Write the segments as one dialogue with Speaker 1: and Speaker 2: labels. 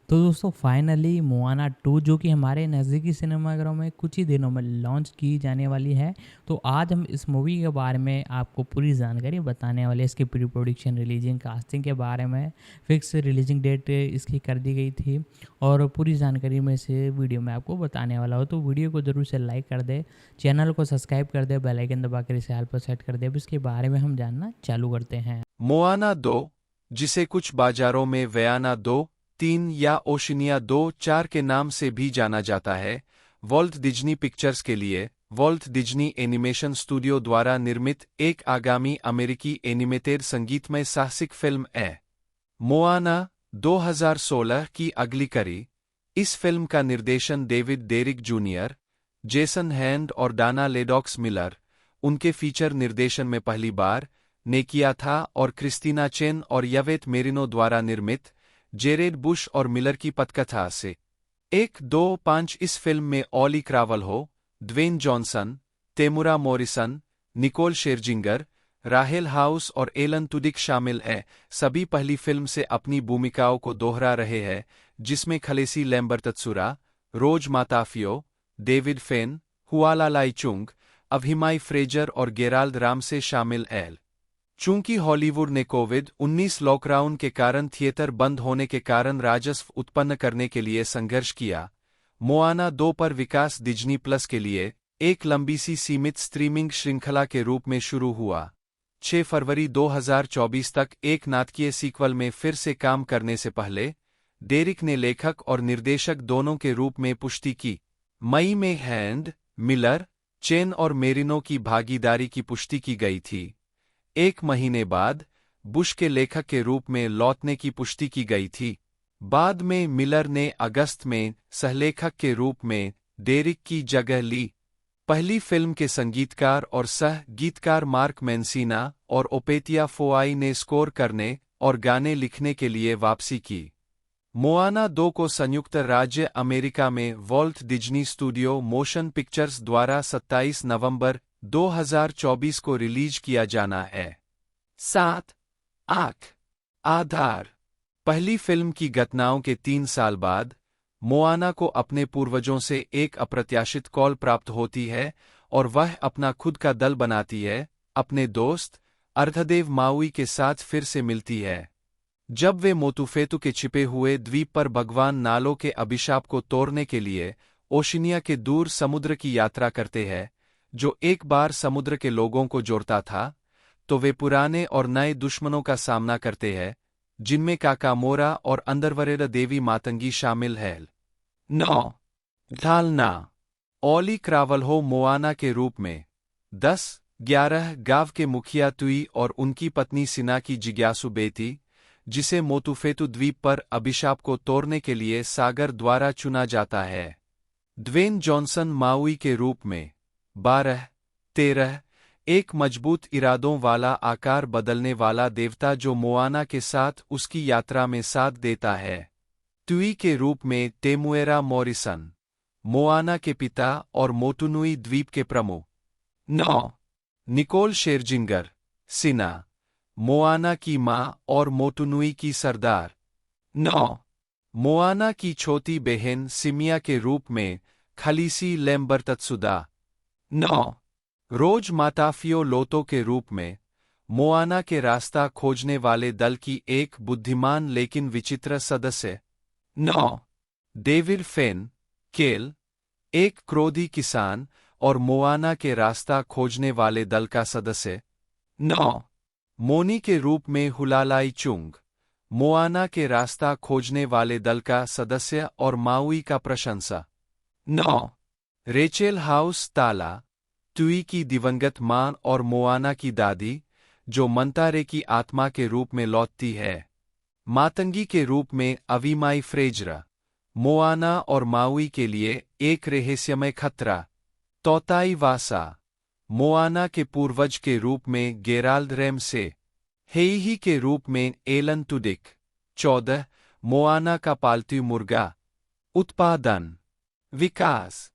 Speaker 1: तो दोस्तों finally Moana 2 जो कि हमारे नज़दीकी सिनेमाघरों में कुछ ही दिनों में लॉन्च की जाने वाली है। तो आज हम इस मूवी के बारे में आपको पूरी जानकारी बताने वाले हैं। इसकी प्री प्रोडक्शन, रिलीजिंग, कास्टिंग के बारे में, फिक्स रिलीजिंग डेट इसकी कर दी गई थी और पूरी जानकारी में से वीडियो में आपको बताने वाला हो। तो वीडियो को ज़रूर से लाइक कर दे, चैनल को सब्सक्राइब कर दे, बेल आइकन दबा कर इसे ऑल पर सेट कर दे। अब इसके बारे में हम जानना चालू करते हैं।
Speaker 2: मोआना 2, जिसे कुछ बाजारों में वयाना 2-3 या ओशिनिया 2-4 के नाम से भी जाना जाता है, वॉल्ट डिज्नी पिक्चर्स के लिए वॉल्ट डिज्नी एनिमेशन स्टूडियो द्वारा निर्मित एक आगामी अमेरिकी एनिमेटेड संगीतमय साहसिक फिल्म है। मोआना 2016 की अगली कड़ी। इस फिल्म का निर्देशन David Derrick junior, Jason Hand और डाना लेडॉक्स मिलर, उनके फीचर निर्देशन में पहली बार ने किया था और क्रिस्टीना चेन और यवेट मेरिनो द्वारा निर्मित जेरेड बुश और मिलर की पटकथा से 1-2-5। इस फिल्म में ऑली क्रावल्हो, ड्वेन जॉनसन, तेमुरा मॉरिसन, निकोल शेरजिंगर, राहेल हाउस और एलन तुडिक शामिल हैं। सभी पहली फिल्म से अपनी भूमिकाओं को दोहरा रहे हैं, जिसमें खलेसी लैम्बर्टत्सुरा, रोज माताफियो, डेविड फेन, हुआला लाइचुंग, अभिमाई फ्रेजर और गेराल्ड रामसे शामिल हैं। चूंकि हॉलीवुड ने कोविड-19 लॉकडाउन के कारण थिएटर बंद होने के कारण राजस्व उत्पन्न करने के लिए संघर्ष किया, मोआना 2 पर विकास डिज्नी प्लस के लिए एक लंबी सी सीमित स्ट्रीमिंग श्रृंखला के रूप में शुरू हुआ। 6 फरवरी 2024 तक एक नाटकीय सीक्वल में फिर से काम करने से पहले डेरिक ने लेखक और निर्देशक दोनों के रूप में पुष्टि की। मई में हैंड, मिलर, चेन और मेरिनो की भागीदारी की पुष्टि की गई थी। एक महीने बाद बुश के लेखक के रूप में लौटने की पुष्टि की गई थी। बाद में मिलर ने अगस्त में सहलेखक के रूप में डेरिक की जगह ली। पहली फिल्म के संगीतकार और सह गीतकार मार्क मैंसीना और ओपेटिया फोआई ने स्कोर करने और गाने लिखने के लिए वापसी की। मोआना 2 को संयुक्त राज्य अमेरिका में Walt Disney studio motion pictures द्वारा 27 नवंबर 2024 को रिलीज किया जाना है। 7 आंख आधार। पहली फिल्म की घटनाओं के 3 साल बाद मोआना को अपने पूर्वजों से एक अप्रत्याशित कॉल प्राप्त होती है और वह अपना खुद का दल बनाती है, अपने दोस्त अर्धदेव माउई के साथ फिर से मिलती है। जब वे मोतुफेतु के छिपे हुए द्वीप पर भगवान नालो के अभिशाप को तोड़ने के लिए ओशिनिया के दूर समुद्र की यात्रा करते हैं, जो एक बार समुद्र के लोगों को जोड़ता था, तो वे पुराने और नए दुश्मनों का सामना करते हैं, जिनमें काकामोरा और अंडरवर्ल्ड देवी मातंगी शामिल है। 9 ढालना। ऑली क्रावल्हो मोआना के रूप में 10-11 गांव के मुखिया तुई और उनकी पत्नी सिना की जिज्ञासु बेटी, जिसे मोतुफेतु द्वीप पर अभिशाप को तोड़ने के लिए सागर द्वारा चुना जाता है। ड्वेन जॉनसन माउई के रूप में 12-13, एक मजबूत इरादों वाला आकार बदलने वाला देवता जो मोआना के साथ उसकी यात्रा में साथ देता है। तुई के रूप में तेमुएरा मॉरिसन, मोआना के पिता और मोटुनुई द्वीप के प्रमुख। 9 निकोल शेरजिंगर, सिना, मोआना की मां और मोटुनुई की सरदार। 9 मोआना की छोटी बहन सिमिया के रूप में खलीसी लैम्बर्टत्सुदा। 9 रोज माताफियो लोतो के रूप में मोआना के रास्ता खोजने वाले दल की एक बुद्धिमान लेकिन विचित्र सदस्य। 9 डेविड फेन, केल, एक क्रोधी किसान और मोआना के रास्ता खोजने वाले दल का सदस्य। 9 मोनी के रूप में हुलालाई चुंग, मोआना के रास्ता खोजने वाले दल का सदस्य और माउई का प्रशंसा। 9 रेचेल हाउस ताला, तुई की दिवंगत मां और मोआना की दादी, जो मंतारे की आत्मा के रूप में लौटती है। मातंगी के रूप में अविमाई फ्रेजरा, मोआना और माउई के लिए एक रहस्यमय खतरा। तौताई वासा, मोआना के पूर्वज के रूप में गेराल्ड रैमसे। हेईही के रूप में एलन तुडिक। 14 मोआना का पालतू मुर्गा। उत्पादन विकास।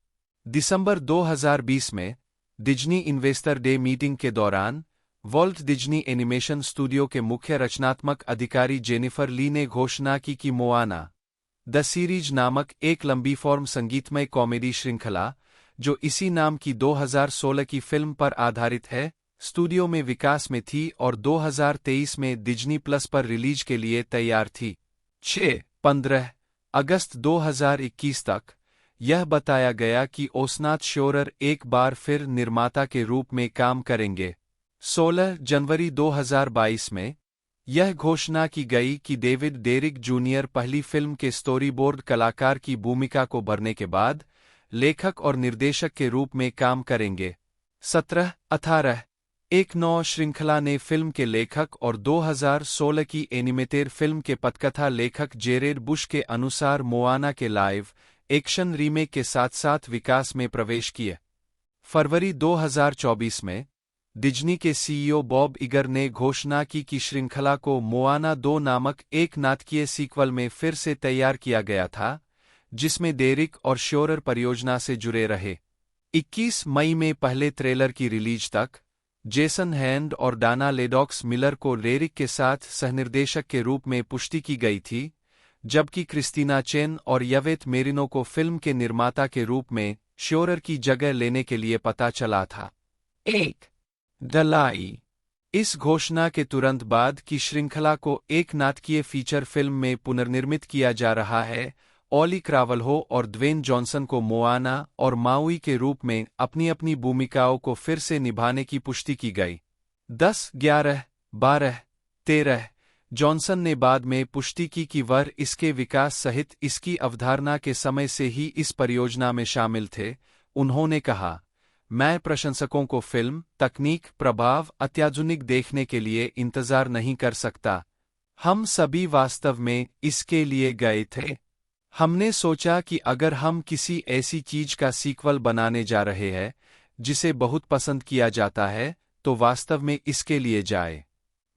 Speaker 2: दिसंबर 2020 में डिज्नी इन्वेस्टर डे मीटिंग के दौरान वॉल्ट डिज्नी एनिमेशन स्टूडियो के मुख्य रचनात्मक अधिकारी जेनिफर ली ने घोषणा की कि मोआना द सीरीज नामक एक लंबी फॉर्म संगीतमय कॉमेडी श्रृंखला, जो इसी नाम की 2016 की फिल्म पर आधारित है, स्टूडियो में विकास में थी और 2023 में डिज्नी प्लस पर रिलीज के लिए तैयार थी। 15 अगस्त 2021 तक यह बताया गया कि ओसनाथ श्योरर एक बार फिर निर्माता के रूप में काम करेंगे। 16 जनवरी 2022 में यह घोषणा की गई कि डेविड डेरिक जूनियर पहली फिल्म के स्टोरीबोर्ड कलाकार की भूमिका को भरने के बाद लेखक और निर्देशक के रूप में काम करेंगे। 17-18 एक नौ श्रृंखला ने फिल्म के लेखक और 2016 की एनिमेटेड फिल्म के पटकथा लेखक जेरेड बुश के अनुसार मोआना के लाइव एक्शन रीमेक के साथ साथ विकास में प्रवेश किए। फरवरी 2024 में डिज्नी के सीईओ बॉब इगर ने घोषणा की कि श्रृंखला को मोआना 2 नामक एक नाटकीय सीक्वल में फिर से तैयार किया गया था, जिसमें डेरिक और श्योरर परियोजना से जुड़े रहे। 21 मई में पहले ट्रेलर की रिलीज तक जेसन हैंड और डाना लेडॉक्स मिलर को डेरिक के साथ सहनिर्देशक के रूप में पुष्टि की गई थी, जबकि क्रिस्टीना चेन और यवेट मेरिनो को फिल्म के निर्माता के रूप में श्योरर की जगह लेने के लिए पता चला था। 1 दलाई इस घोषणा के तुरंत बाद की श्रृंखला को एक नाटकीय फीचर फिल्म में पुनर्निर्मित किया जा रहा है। ऑली क्रावल्हो और ड्वेन जॉनसन को मोआना और माउई के रूप में अपनी अपनी भूमिकाओं को फिर से निभाने की पुष्टि की गई। 10, 11, 12, 13 जॉनसन ने बाद में पुष्टि की कि वह इसके विकास सहित इसकी अवधारणा के समय से ही इस परियोजना में शामिल थे। उन्होंने कहा, मैं प्रशंसकों को फिल्म, तकनीक, प्रभाव अत्याधुनिक देखने के लिए इंतजार नहीं कर सकता। हम सभी वास्तव में इसके लिए गए थे। हमने सोचा कि अगर हम किसी ऐसी चीज का सीक्वल बनाने जा रहे हैं जिसे बहुत पसंद किया जाता है, तो वास्तव में इसके लिए जाए।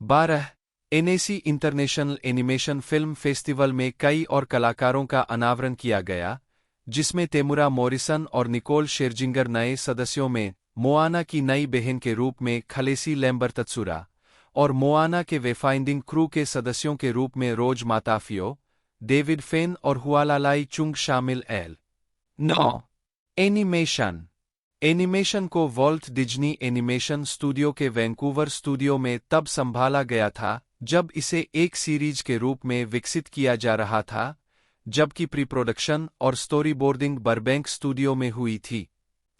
Speaker 2: 12 NAC international animation film festival में कई और कलाकारों का अनावरण किया गया, जिसमें तेमुरा मॉरिसन और निकोल शेरजिंगर नए सदस्यों में मोआना की नई बहन के रूप में खलेसी लैम्बर्टत्सुरा और मोआना के वेफाइंडिंग क्रू के सदस्यों के रूप में रोज माताफियो, डेविड फेन और हुआलालाई चुंग शामिल। 9 एनिमेशन एनिमेशन को वॉल्ट डिज्नी एनिमेशन स्टूडियो के वैंकूवर स्टूडियो में तब संभाला गया था जब इसे एक सीरीज के रूप में विकसित किया जा रहा था, जबकि प्री प्रोडक्शन और स्टोरीबोर्डिंग बर्बैंक स्टूडियो में हुई थी।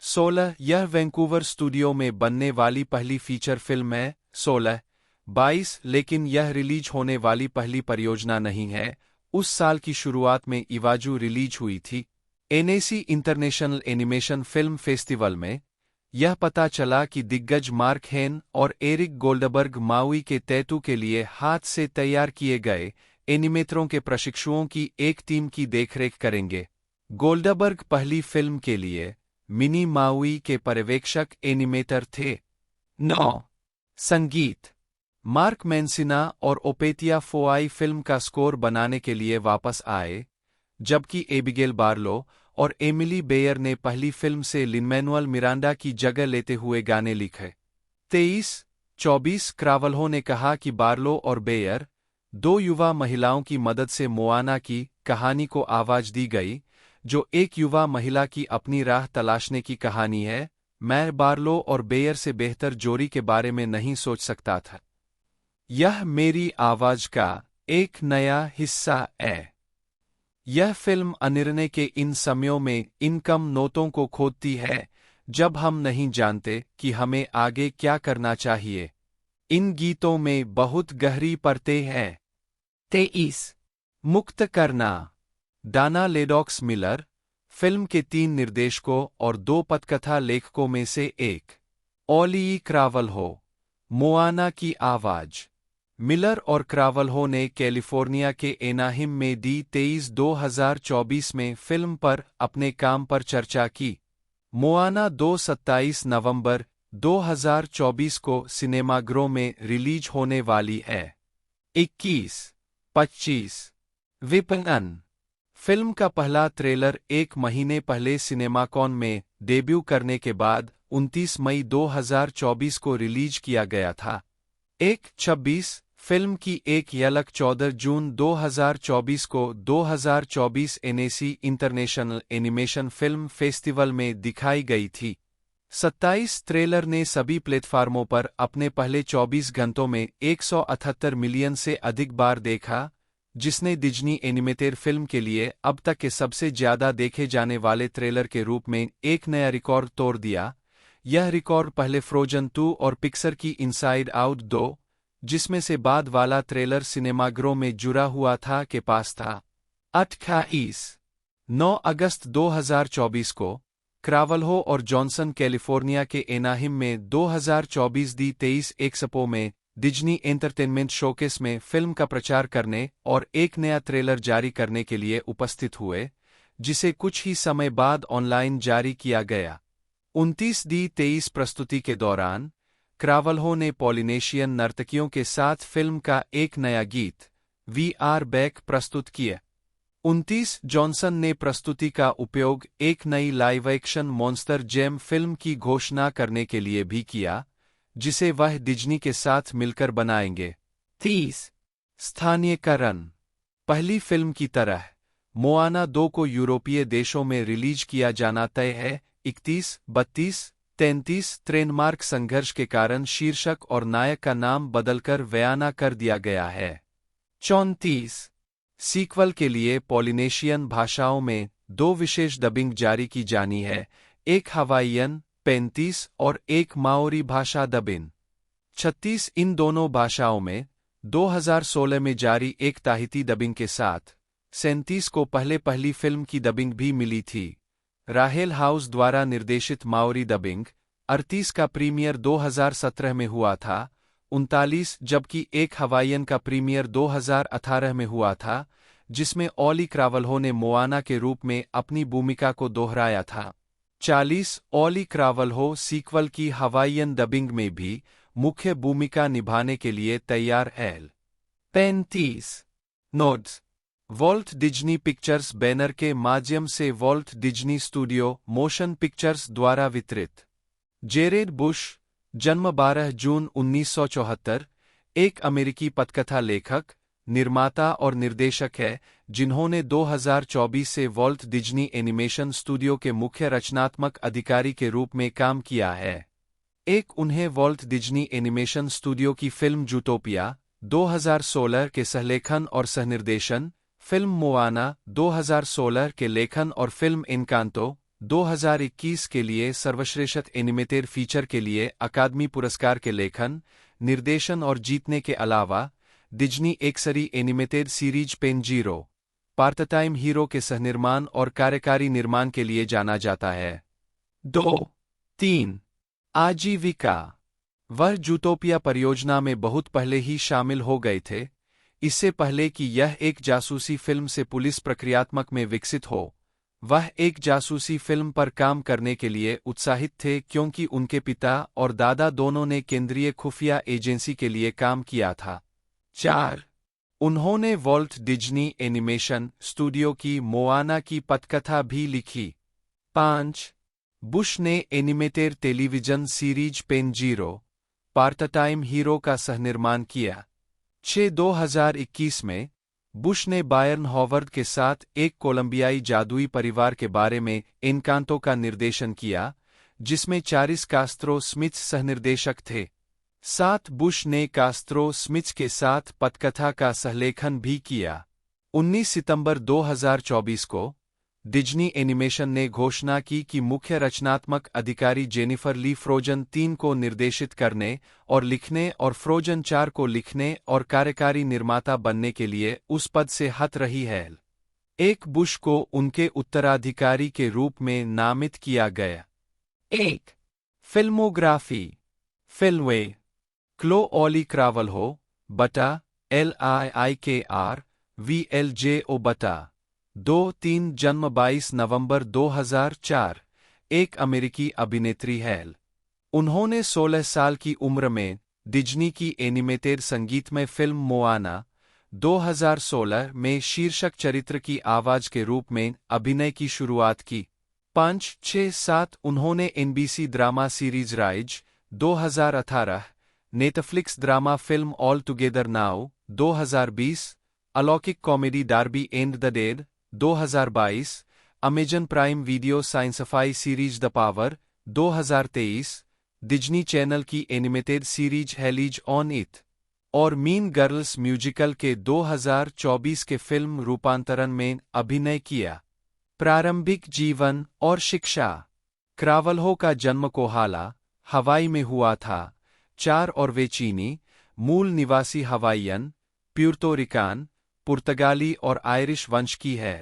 Speaker 2: 16 यह वैंकूवर स्टूडियो में बनने वाली पहली फीचर फिल्म है। 16 22 लेकिन यह रिलीज होने वाली पहली परियोजना नहीं है। उस साल की शुरुआत में इवाजू रिलीज हुई थी। NAC international animation film festival में यह पता चला कि दिग्गज मार्क हेन और एरिक गोल्डबर्ग माउई के टैटू के लिए हाथ से तैयार किए गए एनिमेटरों के प्रशिक्षुओं की एक टीम की देखरेख करेंगे। गोल्डबर्ग पहली फिल्म के लिए मिनी माउई के पर्यवेक्षक एनिमेटर थे। 9 संगीत मार्क मैंसिना और ओपेटिया फोआई फिल्म का स्कोर बनाने के लिए वापस आए, जबकि एबिगेल बार्लो और एमिली बेयर ने पहली फिल्म से लिन-मैनुअल मिरांडा की जगह लेते हुए गाने लिखे। 23-24 क्रावल्हो ने कहा कि बार्लो और बेयर, 2 युवा महिलाओं की मदद से मोआना की कहानी को आवाज दी गई, जो एक युवा महिला की अपनी राह तलाशने की कहानी है। मैं बार्लो और बेयर से बेहतर जोड़ी के बारे में नहीं सोच सकता था। यह मेरी आवाज का एक नया हिस्सा है। यह फिल्म अनिर्णय के इन समयों में इन कम नोटों को खोदती है जब हम नहीं जानते कि हमें आगे क्या करना चाहिए। इन गीतों में बहुत गहरी परतें हैं। 23 मुक्त करना डाना लेडॉक्स मिलर, फिल्म के 3 निर्देशकों और 2 पटकथा लेखकों में से एक। ऑली क्रावल्हो, मोआना की आवाज। मिलर और क्रावल्हो ने कैलिफोर्निया के एनाहिम में डी 23-2024 में फिल्म पर अपने काम पर चर्चा की। मोआना 27 नवंबर 2024 को सिनेमाघरों में रिलीज होने वाली है। 21-25 विपणन फिल्म का पहला ट्रेलर 1 महीने पहले सिनेमाकॉन में डेब्यू करने के बाद 29 मई 2024 को रिलीज किया गया था। 1-26 फिल्म की एक झलक 14 जून 2024 को 2024 NAC international animation film festival में दिखाई गई थी। 27 ट्रेलर ने सभी प्लेटफार्मों पर अपने पहले 24 घंटों में 178 मिलियन से अधिक बार देखा, जिसने डिज्नी एनिमेटेड फिल्म के लिए अब तक के सबसे ज्यादा देखे जाने वाले ट्रेलर के रूप में एक नया रिकॉर्ड तोड़ दिया। यह रिकॉर्ड पहले फ्रोजन 2 और पिक्सर की इनसाइड आउट 2, जिसमें से बाद वाला ट्रेलर सिनेमाघरों में जुड़ा हुआ था, के पास था। 9 अगस्त 2024 को क्रावल्हो और जॉनसन कैलिफोर्निया के एनाहिम में 2024 दी 23 एक्सपो में डिज्नी एंटरटेनमेंट शोकेस में फिल्म का प्रचार करने और एक नया ट्रेलर जारी करने के लिए उपस्थित हुए, जिसे कुछ ही समय बाद ऑनलाइन जारी किया गया। 29 दी 23 प्रस्तुति के दौरान क्रावल्हो ने पॉलिनेशियन नर्तकियों के साथ फिल्म का एक नया गीत वी आर बैक प्रस्तुत किया। 29 जॉनसन ने प्रस्तुति का उपयोग एक नई live action Monster Jam film की घोषणा करने के लिए भी किया, जिसे वह डिज्नी के साथ मिलकर बनाएंगे। 30 स्थानीयकरण। पहली फिल्म की तरह मोआना 2 को यूरोपीय देशों में रिलीज किया जाना तय है। 31, 32, 33 ट्रेडमार्क संघर्ष के कारण शीर्षक और नायक का नाम बदलकर वयाना कर दिया गया है। 34 सीक्वल के लिए पॉलिनेशियन भाषाओं में 2 विशेष डबिंग जारी की जानी है, एक हवाईयन 35 और एक माओरी भाषा डबिंग 36। इन दोनों भाषाओं में 2016 में जारी एक ताहिती डबिंग के साथ 37 को पहली फिल्म की डबिंग भी मिली थी। राहेल हाउस द्वारा निर्देशित माओरी डबिंग 38 का प्रीमियर 2017 में हुआ था, 39 जबकि एक हवाईयन का प्रीमियर 2018 में हुआ था, जिसमें ऑली क्रावल्हो ने मोआना के रूप में अपनी भूमिका को दोहराया था। 40 ऑली क्रावल्हो सीक्वल की हवाईयन डबिंग में भी मुख्य भूमिका निभाने के लिए तैयार है। 35 nodes Walt Disney pictures banner के माध्यम से Walt Disney studio motion pictures द्वारा वितरित। जेरेड बुश, जन्म 12 जून 1974, एक अमेरिकी पटकथा लेखक, निर्माता और निर्देशक है, जिन्होंने 2024 से वॉल्ट डिज्नी एनिमेशन स्टूडियो के मुख्य रचनात्मक अधिकारी के रूप में काम किया है। उन्हें वॉल्ट डिज्नी एनिमेशन स्टूडियो की फिल्म जूटोपिया 2016 के सहलेखन और सहनिर्देशन, फिल्म मोआना 2016 के लेखन और फिल्म एनकांतो 2021 के लिए सर्वश्रेष्ठ एनिमेटेड फीचर के लिए अकादमी पुरस्कार के लेखन, निर्देशन और जीतने के अलावा डिज्नी एक्सरी animated series Penn Zero part time hero के सहनिर्माण और कार्यकारी निर्माण के लिए जाना जाता है। 3 आजीविका। वह जूटोपिया परियोजना में बहुत पहले ही शामिल हो गए थे, इससे पहले कि यह एक जासूसी फिल्म से पुलिस प्रक्रियात्मक में विकसित हो। वह एक जासूसी फिल्म पर काम करने के लिए उत्साहित थे क्योंकि उनके पिता और दादा दोनों ने केंद्रीय खुफिया एजेंसी के लिए काम किया था। 4 उन्होंने वॉल्ट डिज्नी एनिमेशन स्टूडियो की मोआना की पटकथा भी लिखी। 5 बुश ने animated television series Penn Zero part time hero का सहनिर्माण किया। 6 2021 में बुश ने बायरन हॉवर्ड के साथ एक कोलंबियाई जादुई परिवार के बारे में एनकांतो का निर्देशन किया, जिसमें चारिस कास्त्रो स्मिथ सहनिर्देशक थे। 7 बुश ने कास्त्रो स्मिथ के साथ पटकथा का सहलेखन भी किया। 19 सितंबर 2024 को डिज्नी एनिमेशन ने घोषणा की कि मुख्य रचनात्मक अधिकारी जेनिफर ली फ्रोजन 3 को निर्देशित करने और लिखने और फ्रोजन 4 को लिखने और कार्यकारी निर्माता बनने के लिए उस पद से हट रही है। बुश को उनके उत्तराधिकारी के रूप में नामित किया गया। 1 फिल्मोग्राफी। फिल्में क्लो ऑली क्रावल्हो बटा LIIKR VLJO बटा 2-3 जन्म 22 नवंबर 2004, एक अमेरिकी अभिनेत्री है। उन्होंने 16 साल की उम्र में डिज्नी की एनिमेटेड संगीतमय फिल्म मोआना 2016 में शीर्षक चरित्र की आवाज के रूप में अभिनय की शुरुआत की। 5, 6, 7 उन्होंने NBC drama series Rise 2018 Netflix drama film all together now 2020, अलौकिक comedy Darby and the dead 2022, Amazon Prime video sci fi series the power 2023, Disney channel की animated series Hailey's on it और मीन गर्ल्स म्यूजिकल के 2024 के film रूपांतरण में अभिनय किया। प्रारंभिक जीवन और शिक्षा। क्रावल्हो का जन्म कोहाला, हवाई में हुआ था। 4 और वे चीनी, मूल निवासी हवाईयन, प्यूर्तो रिकान, पुर्तगाली और आयरिश वंश की है।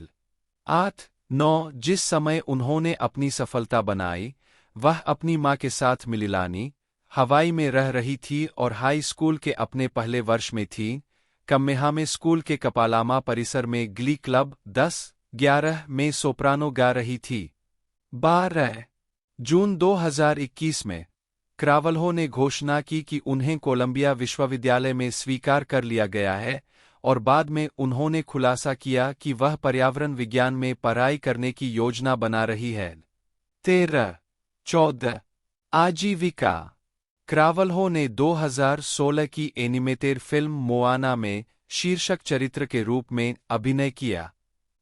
Speaker 2: 8-9 जिस समय उन्होंने अपनी सफलता बनाई, वह अपनी मां के साथ मिलिलानी, हवाई में रह रही थी और हाई स्कूल के अपने पहले वर्ष में थी। कम्मेहामे स्कूल के कपालामा परिसर में ग्ली क्लब 10-11 में सोप्रानो गा रही थी। 12 जून 2021 में क्रावल्हो ने घोषणा की कि उन्हें कोलंबिया विश्वविद्यालय में स्वीकार कर लिया गया है और बाद में उन्होंने खुलासा किया कि वह पर्यावरण विज्ञान में पढ़ाई करने की योजना बना रही है। 13-14 आजीविका। क्रावल्हो ने 2016 की एनिमेटेड फिल्म मोआना में शीर्षक चरित्र के रूप में अभिनय किया।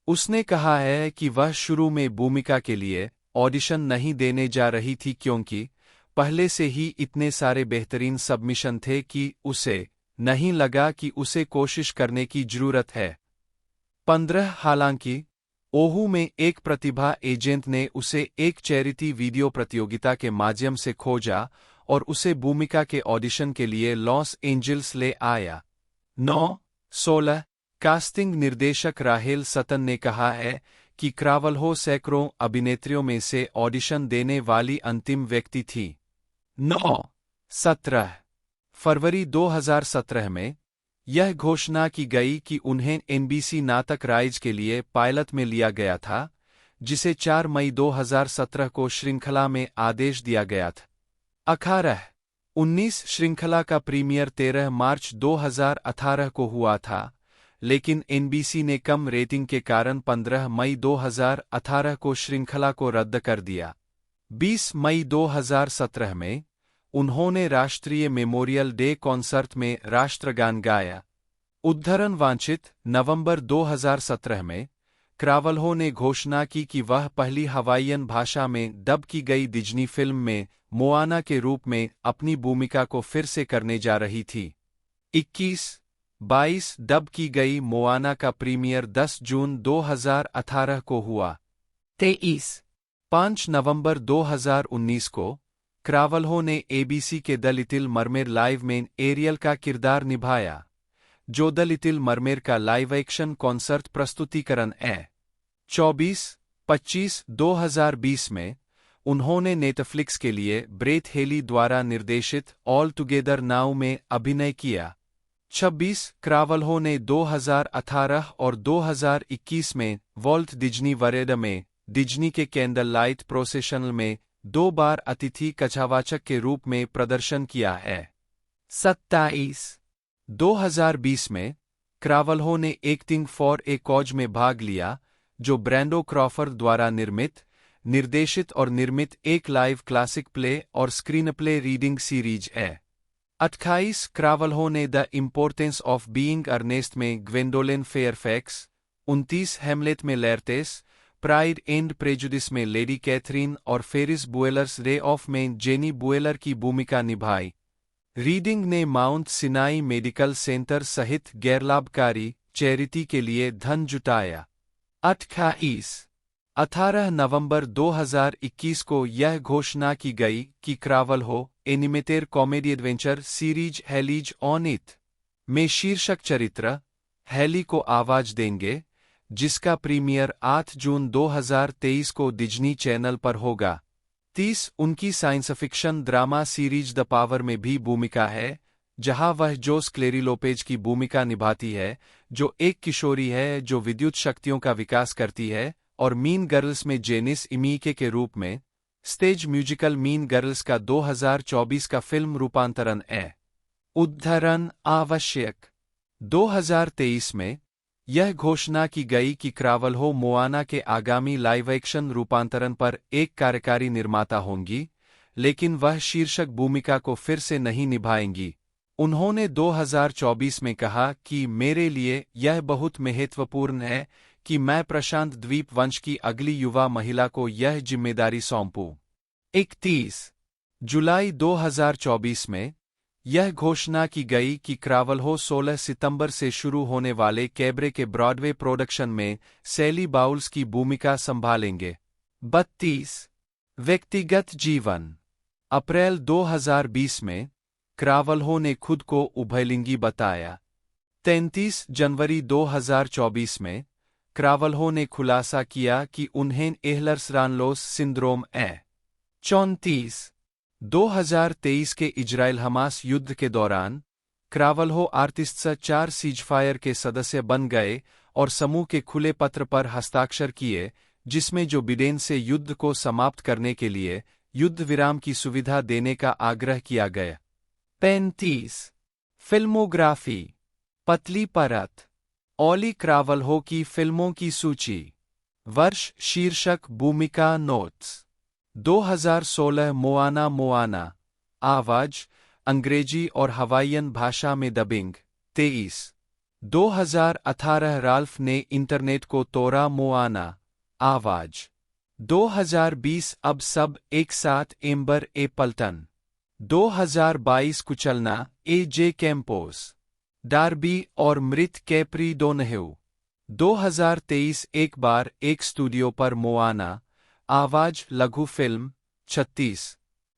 Speaker 2: उसने कहा है कि वह शुरू में भूमिका के लिए ऑडिशन नहीं देने जा रही थी क्योंकि पहले से ही इतने सारे बेहतरीन सबमिशन थे कि उसे नहीं लगा कि उसे कोशिश करने की जरूरत है। 15 हालांकि ओहू में एक प्रतिभा एजेंट ने उसे एक चैरिटी वीडियो प्रतियोगिता के माध्यम से खोजा और उसे भूमिका के ऑडिशन के लिए लॉस एंजल्स ले आया। 9-16 कास्टिंग निर्देशक राहेल सतन ने कहा है कि क्रावल्हो सैकड़ों अभिनेत्रियों में से ऑडिशन देने वाली अंतिम व्यक्ति थी। 9-17 फरवरी 2017 में यह घोषणा की गई कि उन्हें एनबीसी नाटक राइज के लिए पायलट में लिया गया था, जिसे 4 मई 2017 को श्रृंखला में आदेश दिया गया था। 18-19 श्रृंखला का प्रीमियर 13 मार्च 2018 को हुआ था, लेकिन एनबीसी ने कम रेटिंग के कारण 15 मई 2018 को श्रृंखला को रद्द कर दिया। 20 मई 2017 में उन्होंने राष्ट्रीय मेमोरियल डे कॉन्सर्ट में राष्ट्रगान गाया। उद्धरण वांछित नवंबर 2017 में क्रावल्हो ने घोषणा की कि वह पहली हवाईयन भाषा में डब की गई डिज्नी फिल्म में मोआना के रूप में अपनी भूमिका को फिर से करने जा रही थी। 21-22 डब की गई मोआना का प्रीमियर 10 जून 2018 को हुआ। 23-5 नवंबर 2019 को क्रावल्हो ने एबीसी के द लिटिल मरमेर लाइव में एरियल का किरदार निभाया, जो द लिटिल मरमेर का लाइव एक्शन कॉन्सर्ट प्रस्तुतिकरण है। 24-25 2020 में उन्होंने नेटफ्लिक्स के लिए ब्रेथ हेली द्वारा निर्देशित ऑल टुगेदर नाउ में अभिनय किया। 26 क्रावल्हो ने 2018 और 2021 में वॉल्ट डिज्नी वर्ल्ड में डिज्नी के कैंडल लाइट प्रोसेशन में 2 बार अतिथि कथावाचक के रूप में प्रदर्शन किया है। 27 2020 में क्रावल्हो ने एक्टिंग फॉर ए कॉज में भाग लिया, जो ब्रैंडो क्रॉफर्ड द्वारा निर्मित, निर्देशित और निर्मित एक लाइव क्लासिक प्ले और स्क्रीनप्ले रीडिंग सीरीज है। 28 क्रावल्हो ने The Importance of Being Earnest में ग्वेंडोलिन फेयरफैक्स, 29 हेमलेट में लेरटेस, प्राइड एंड प्रेजुडिस में लेडी कैथरीन और फेरिस बुएलर्स रे ऑफ में जेनी बुएलर की भूमिका निभाई। रीडिंग ने माउंट सिनाई मेडिकल सेंटर सहित गैरलाभकारी चैरिटी के लिए धन जुटाया। 18 नवंबर 2021 को यह घोषणा की गई कि Carvalho animated comedy adventure series Hailey's on it में शीर्षक चरित्र हेली को आवाज देंगे, जिसका प्रीमियर 8 जून 2023 को डिज्नी चैनल पर होगा। 30 उनकी science fiction drama series the power में भी भूमिका है, जहां वह जोस क्लेरी लोपेज की भूमिका निभाती है, जो एक किशोरी है जो विद्युत शक्तियों का विकास करती है, और मीन गर्ल्स में जेनिस इमीके के रूप में। स्टेज म्यूजिकल मीन गर्ल्स का 2024 का फिल्म रूपांतरण है। उद्धरण आवश्यक 2023 में यह घोषणा की गई कि क्रावल्हो मोआना के आगामी लाइव एक्शन रूपांतरण पर एक कार्यकारी निर्माता होंगी, लेकिन वह शीर्षक भूमिका को फिर से नहीं निभाएंगी। उन्होंने 2024 में कहा कि मेरे लिए यह बहुत महत्वपूर्ण है कि मैं प्रशांत द्वीप वंश की अगली युवा महिला को यह जिम्मेदारी सौंपूं। 31 जुलाई 2024 में यह घोषणा की गई कि क्रावल्हो 16 सितंबर से शुरू होने वाले कैबरे के ब्रॉडवे प्रोडक्शन में सैली बाउल्स की भूमिका संभालेंगे। 32 व्यक्तिगत जीवन। अप्रैल 2020 में क्रावल्हो ने खुद को उभयलिंगी बताया। 33 जनवरी 2024 में क्रावल्हो ने खुलासा किया कि उन्हें एह्लर्स-रानलोस सिंड्रोम है। 34 2023 के इजराइल-हमास युद्ध के दौरान क्रावल्हो आर्टिस्ट्स 4 सीजफायर के सदस्य बन गए और समूह के खुले पत्र पर हस्ताक्षर किए, जिसमें जो बिडेन से युद्ध को समाप्त करने के लिए युद्ध विराम की सुविधा देने का आग्रह किया गया। 35 फिल्मोग्राफी। पतली परत। ऑली क्रावल्हो की फिल्मों की सूची। वर्ष शीर्षक भूमिका नोट्स। 2016 मोआना मोआना आवाज अंग्रेजी और हवाईयन भाषा में डबिंग। 23 2018 राल्फ ने इंटरनेट को तोड़ा मोआना आवाज। 2020 अब सब एक साथ amber Appleton. 2022 कुचलना AJ. Campos Derby और मृत कैप्री डोनह्यू। 2023 एक बार एक स्टूडियो पर मोआना आवाज लघु फिल्म। 36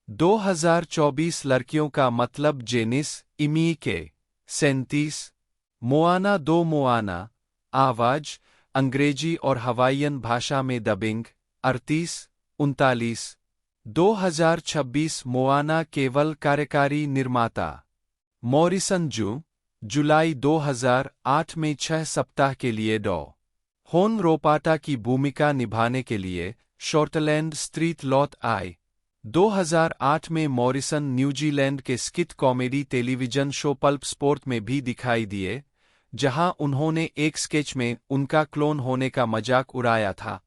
Speaker 2: 2024 लड़कियों का मतलब जेनिस इमी के। 37 मोआना 2 मोआना आवाज अंग्रेजी और हवाईयन भाषा में डबिंग। 38 39 2026 मोआना केवल कार्यकारी निर्माता मॉरिसन जुलाई 2008 में 6 सप्ताह के लिए डॉ. होन रोपाटा की भूमिका निभाने के लिए शॉर्टलैंड स्ट्रीट लौट आए। 2008 में मॉरिसन न्यूजीलैंड के skit comedy television show pulp sport में भी दिखाई दिए, जहां उन्होंने एक स्केच में उनका क्लोन होने का मजाक उड़ाया था।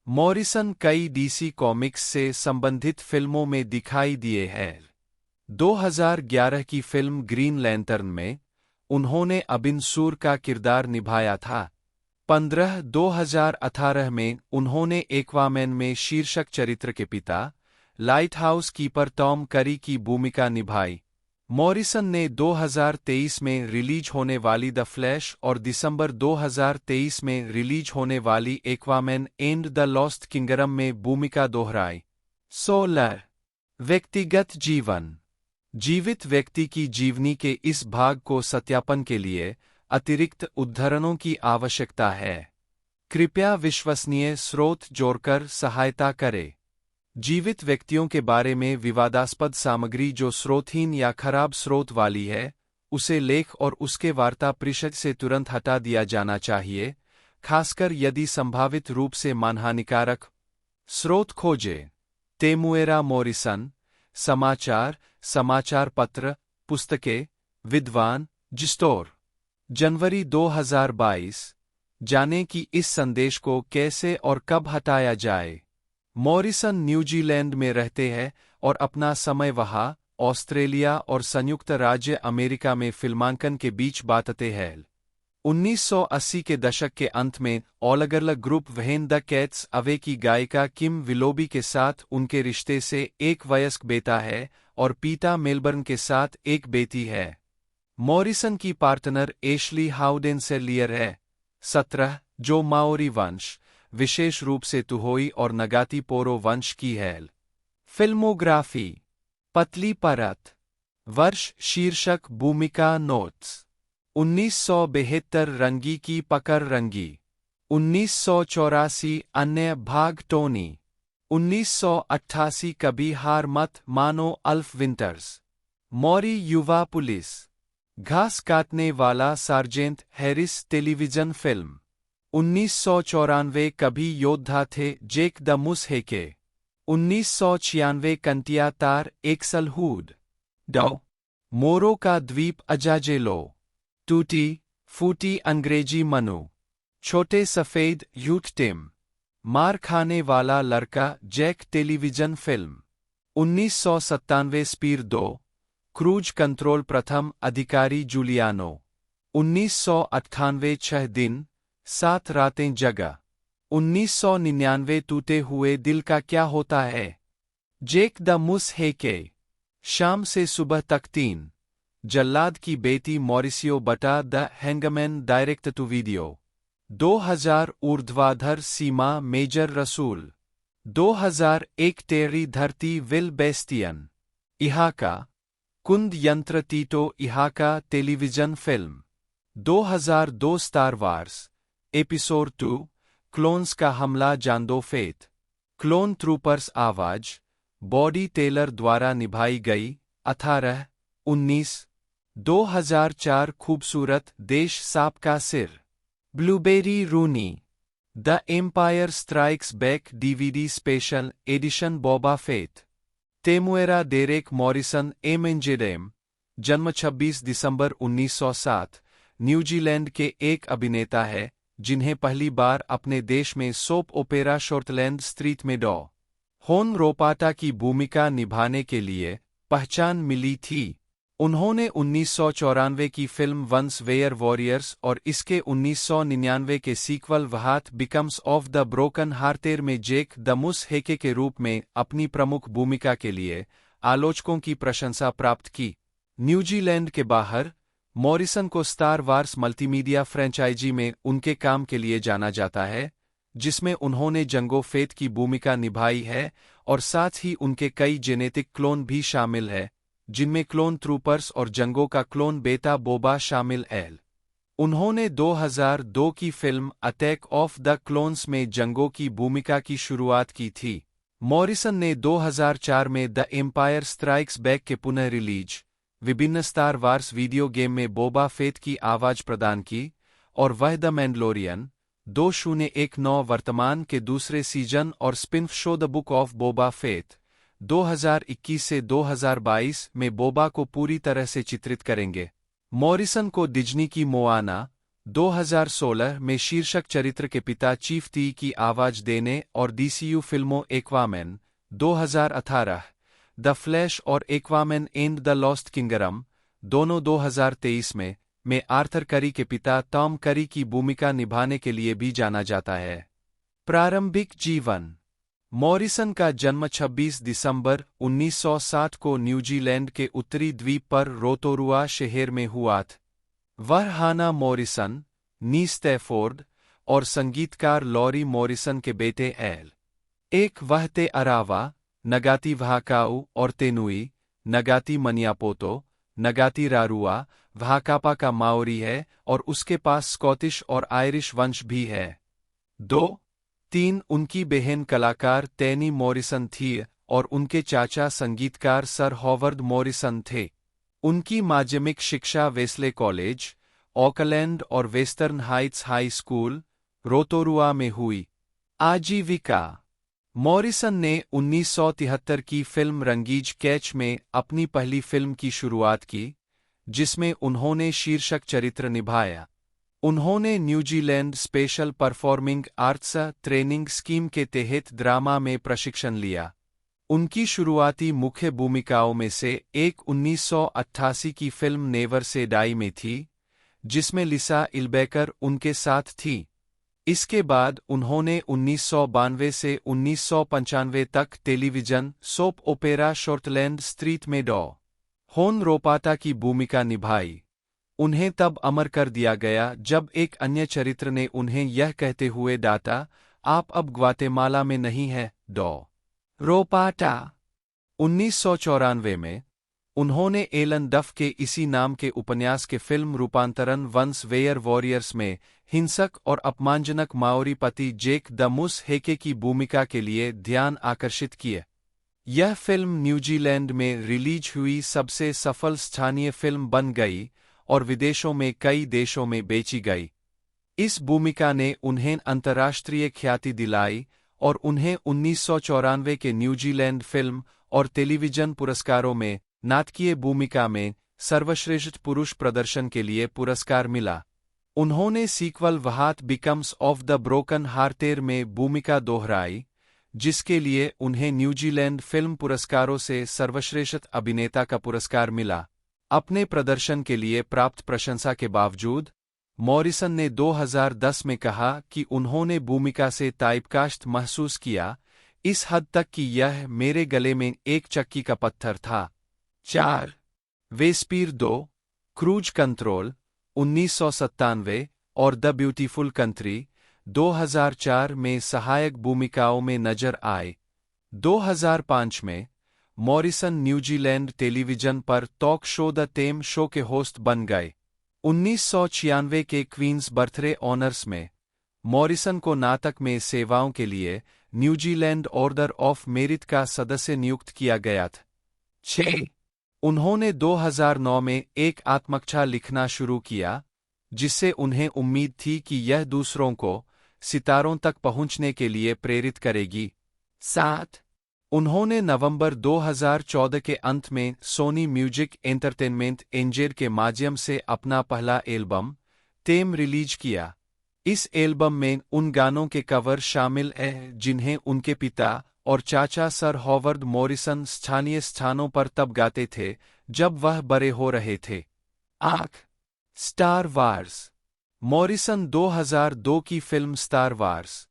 Speaker 2: मॉरिसन कई डीसी कॉमिक्स से संबंधित फिल्मों में दिखाई दिए हैं। 2011 की फिल्म ग्रीन लैंटर्न में उन्होंने अबिन सूर का किरदार निभाया था। 15 2018 में उन्होंने एक्वामैन में शीर्षक चरित्र के पिता लाइट हाउस कीपर टॉम करी की भूमिका निभाई। मॉरिसन ने 2023 में रिलीज होने वाली द फ्लैश और दिसंबर 2023 में रिलीज होने वाली Aquaman and the lost kingdom में भूमिका दोहराई। 16 व्यक्तिगत जीवन। जीवित व्यक्ति की जीवनी के इस भाग को सत्यापन के लिए अतिरिक्त उद्धरणों की आवश्यकता है। कृपया विश्वसनीय स्रोत जोड़कर सहायता करें। जीवित व्यक्तियों के बारे में विवादास्पद सामग्री जो स्रोतहीन या खराब स्रोत वाली है, उसे लेख और उसके वार्ता परिषद से तुरंत हटा दिया जाना चाहिए, खासकर यदि संभावित रूप से मानहानिकारक। स्रोत खोजें। तेमुएरा मॉरिसन, समाचार, समाचार पत्र, पुस्तकें, विद्वान, जिस्टोर। जनवरी 2022। जानें कि इस संदेश को कैसे और कब हटाया जाए। मॉरिसन न्यूजीलैंड में रहते हैं और अपना समय वहां, ऑस्ट्रेलिया और संयुक्त राज्य अमेरिका में फिल्मांकन के बीच बातते हैं। 1980 के दशक के अंत में all girl group when the cat's away की गायिका किम विलोबी के साथ उनके रिश्ते से एक वयस्क बेटा है और पीटा मेलबर्न के साथ एक बेटी है। मॉरिसन की पार्टनर एशली हाउडेंसेलियर है। 17 जो माओरी वंश, विशेष रूप से तुहोई और नगाती पोरो वंश की है। फिल्मोग्राफी। पतली परत। वर्ष शीर्षक भूमिका नोट्स। 1972 रंगी की पकड़ रंगी। 1984 अन्य भाग टोनी। 1988 कभी हार मत मानो अल्फ विंटर्स। मौरी युवा पुलिस। घास काटने वाला सार्जेंट हैरिस टेलीविजन फिल्म। 1994 कभी योद्धा थे जेक द मुस हेके। 1996 कंटिया तार एक्सल हुड। डॉ. मोरो का द्वीप अजाजेलो। टूटी फूटी अंग्रेजी मनु। छोटे सफेद यूथ टिम। मार खाने वाला लड़का Jack television film. 1997 Speed 2, Cruise Control प्रथम अधिकारी जूलियानो। 1998 6 दिन, 7 रातें जगह। 1999 टूटे हुए दिल का क्या होता है, जेक द मुस हेके। शाम से सुबह तक 3, जल्लाद की बेटी मॉरिसियो बटा The Hangman direct to video. 2000 ऊर्ध्वाधर सीमा मेजर रसूल। 2001 टेरी धरती विल बेस्टियन। इहाका कुंद यंत्र Tito Ihaka television film. 2002 Star Wars episode 2 clones का हमला Jango Fett. Clone troopers आवाज बॉडी टेलर द्वारा निभाई गई। 18 19 2004 खूबसूरत देश सांप का सिर। Blueberry Rooney. The empire strikes back DVD special edition Boba Fett. Temuera Derek Morrison एमेंजेडेम। जन्म 26 दिसंबर 1907, न्यूजीलैंड के एक अभिनेता है जिन्हें पहली बार अपने देश में सोप ओपेरा शॉर्टलैंड स्ट्रीट में डॉ होन रोपाटा की भूमिका निभाने के लिए पहचान मिली थी। उन्होंने 1994 की फिल्म वंस वेयर वॉरियर्स और इसके 1999 के sequel what becomes of the broken hearted में जेक द मुस हेके के रूप में अपनी प्रमुख भूमिका के लिए आलोचकों की प्रशंसा प्राप्त की। न्यूजीलैंड के बाहर मॉरिसन को स्टार वार्स मल्टीमीडिया फ्रेंचाइजी में उनके काम के लिए जाना जाता है, जिसमें उन्होंने जंगो फेथ की भूमिका निभाई है और साथ ही उनके कई जेनेटिक क्लोन भी शामिल है, जिनमें क्लोन ट्रूपर्स और जंगो का क्लोन बेटा बोबा शामिल है। उन्होंने 2002 की film attack of the clones में जंगो की भूमिका की शुरुआत की थी। मॉरिसन ने 2004 में द एम्पायर स्ट्राइक्स बैक के पुनः रिलीज विभिन्न स्टार वार्स वीडियो गेम में बोबा फेथ की आवाज प्रदान की और वह द मैंडलोरियन 2019 वर्तमान के दूसरे सीजन और spin show the book of Boba faith 2021 से 2022 में बोबा को पूरी तरह से चित्रित करेंगे। मॉरिसन को डिज्नी की मोआना 2016 में शीर्षक चरित्र के पिता चीफ टी की आवाज देने और डीसीयू फिल्मों एक्वामैन 2018, द फ्लैश और Aquaman and the lost kingdom दोनों 2023 में आर्थर करी के पिता टॉम करी की भूमिका निभाने के लिए भी जाना जाता है। प्रारंभिक जीवन। मॉरिसन का जन्म 26 दिसंबर 1960 को न्यूजीलैंड के उत्तरी द्वीप पर रोतोरुआ शहर में हुआ था। वह हाना मॉरिसन, नी स्टैफोर्ड और संगीतकार लॉरी मॉरिसन के बेटे एल। एक वहते अरावा, नगाती वहाकाऊ और तेनुई, नगाती मनियापोतो, नगाती रारुआ, वहाकापा का माओरी है और उसके पास स्कॉटिश और आयरिश वंश भी है। 2-3 उनकी बहन कलाकार टैनी मॉरिसन थी और उनके चाचा संगीतकार सर हॉवर्ड मॉरिसन थे। उनकी माध्यमिक शिक्षा वेस्ले कॉलेज, ऑकलैंड और वेस्टर्न हाइट्स हाई स्कूल, रोतोरुआ में हुई। आजीविका। मॉरिसन ने 1973 की फिल्म रंगीज कैच में अपनी पहली फिल्म की शुरुआत की, जिसमें उन्होंने शीर्षक चरित्र निभाया। उन्होंने New Zealand special performing arts training scheme के तहत ड्रामा में प्रशिक्षण लिया। उनकी शुरुआती मुख्य भूमिकाओं में से एक 1988 की फिल्म नेवर से डाई में थी, जिसमें लिसा इल्बेकर उनके साथ थी। इसके बाद उन्होंने 1992 से 1995 तक टेलीविजन सोप ओपेरा शॉर्टलैंड स्ट्रीट में डॉ होन रोपाटा की भूमिका निभाई। उन्हें तब अमर कर दिया गया जब एक अन्य चरित्र ने उन्हें यह कहते हुए डांटा, आप अब ग्वाटेमाला में नहीं हैं, डॉ रोपाटा। 1994 में उन्होंने एलन डफ के इसी नाम के उपन्यास के फिल्म रूपांतरण वंस वेयर वॉरियर्स में हिंसक और अपमानजनक माओरी पति जेक द मुस हेके की भूमिका के लिए ध्यान आकर्षित किए। यह फिल्म न्यूजीलैंड में रिलीज हुई सबसे सफल स्थानीय फिल्म बन गई और विदेशों में कई देशों में बेची गई। इस भूमिका ने उन्हें अंतर्राष्ट्रीय ख्याति दिलाई और उन्हें 1994 के न्यूजीलैंड फिल्म और टेलीविजन पुरस्कारों में नाटकीय भूमिका में सर्वश्रेष्ठ पुरुष प्रदर्शन के लिए पुरस्कार मिला। उन्होंने sequel what becomes of the broken hearted में भूमिका दोहराई, जिसके लिए उन्हें न्यूजीलैंड फिल्म पुरस्कारों से सर्वश्रेष्ठ अभिनेता का पुरस्कार मिला। अपने प्रदर्शन के लिए प्राप्त प्रशंसा के बावजूद मॉरिसन ने 2010 में कहा कि उन्होंने भूमिका से टाइपकास्ट महसूस किया, इस हद तक कि यह मेरे गले में एक चक्की का पत्थर था। 4. वेस्पीर 2, क्रूज कंट्रोल 1997 और द ब्यूटीफुल कंट्री 2004 में सहायक भूमिकाओं में नजर आए। 2005 में मॉरिसन न्यूजीलैंड टेलीविजन पर talk show the time show के होस्ट बन गए। 1996 के क्वींस बर्थडे ऑनर्स में मॉरिसन को नाटक में सेवाओं के लिए न्यूजीलैंड ऑर्डर ऑफ मेरिट का सदस्य नियुक्त किया गया था। 6. उन्होंने 2009 में एक आत्मकथा लिखना शुरू किया, जिससे उन्हें उम्मीद थी कि यह दूसरों को सितारों तक पहुंचने के लिए प्रेरित करेगी। 7. उन्होंने नवंबर 2014 के अंत में सोनी म्यूजिक एंटरटेनमेंट एंजेर के माध्यम से अपना पहला एल्बम टेम रिलीज किया। इस एल्बम में उन गानों के कवर शामिल हैं जिन्हें उनके पिता और चाचा सर हॉवर्ड मॉरिसन स्थानीय स्थानों पर तब गाते थे जब वह बड़े हो रहे थे। 8. Star wars. मॉरिसन 2002 की film star Wars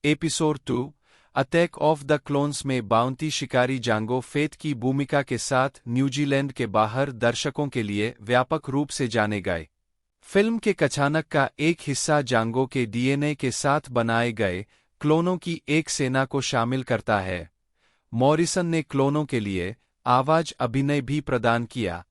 Speaker 2: episode 2 attack of the clones में बाउंटी शिकारी जांगो फेट की भूमिका के साथ न्यूजीलैंड के बाहर दर्शकों के लिए व्यापक रूप से जाने गए। फिल्म के कथानक का एक हिस्सा जांगो के डीएनए के साथ बनाए गए क्लोनों की एक सेना को शामिल करता है। मॉरिसन ने क्लोनों के लिए आवाज अभिनय भी प्रदान किया।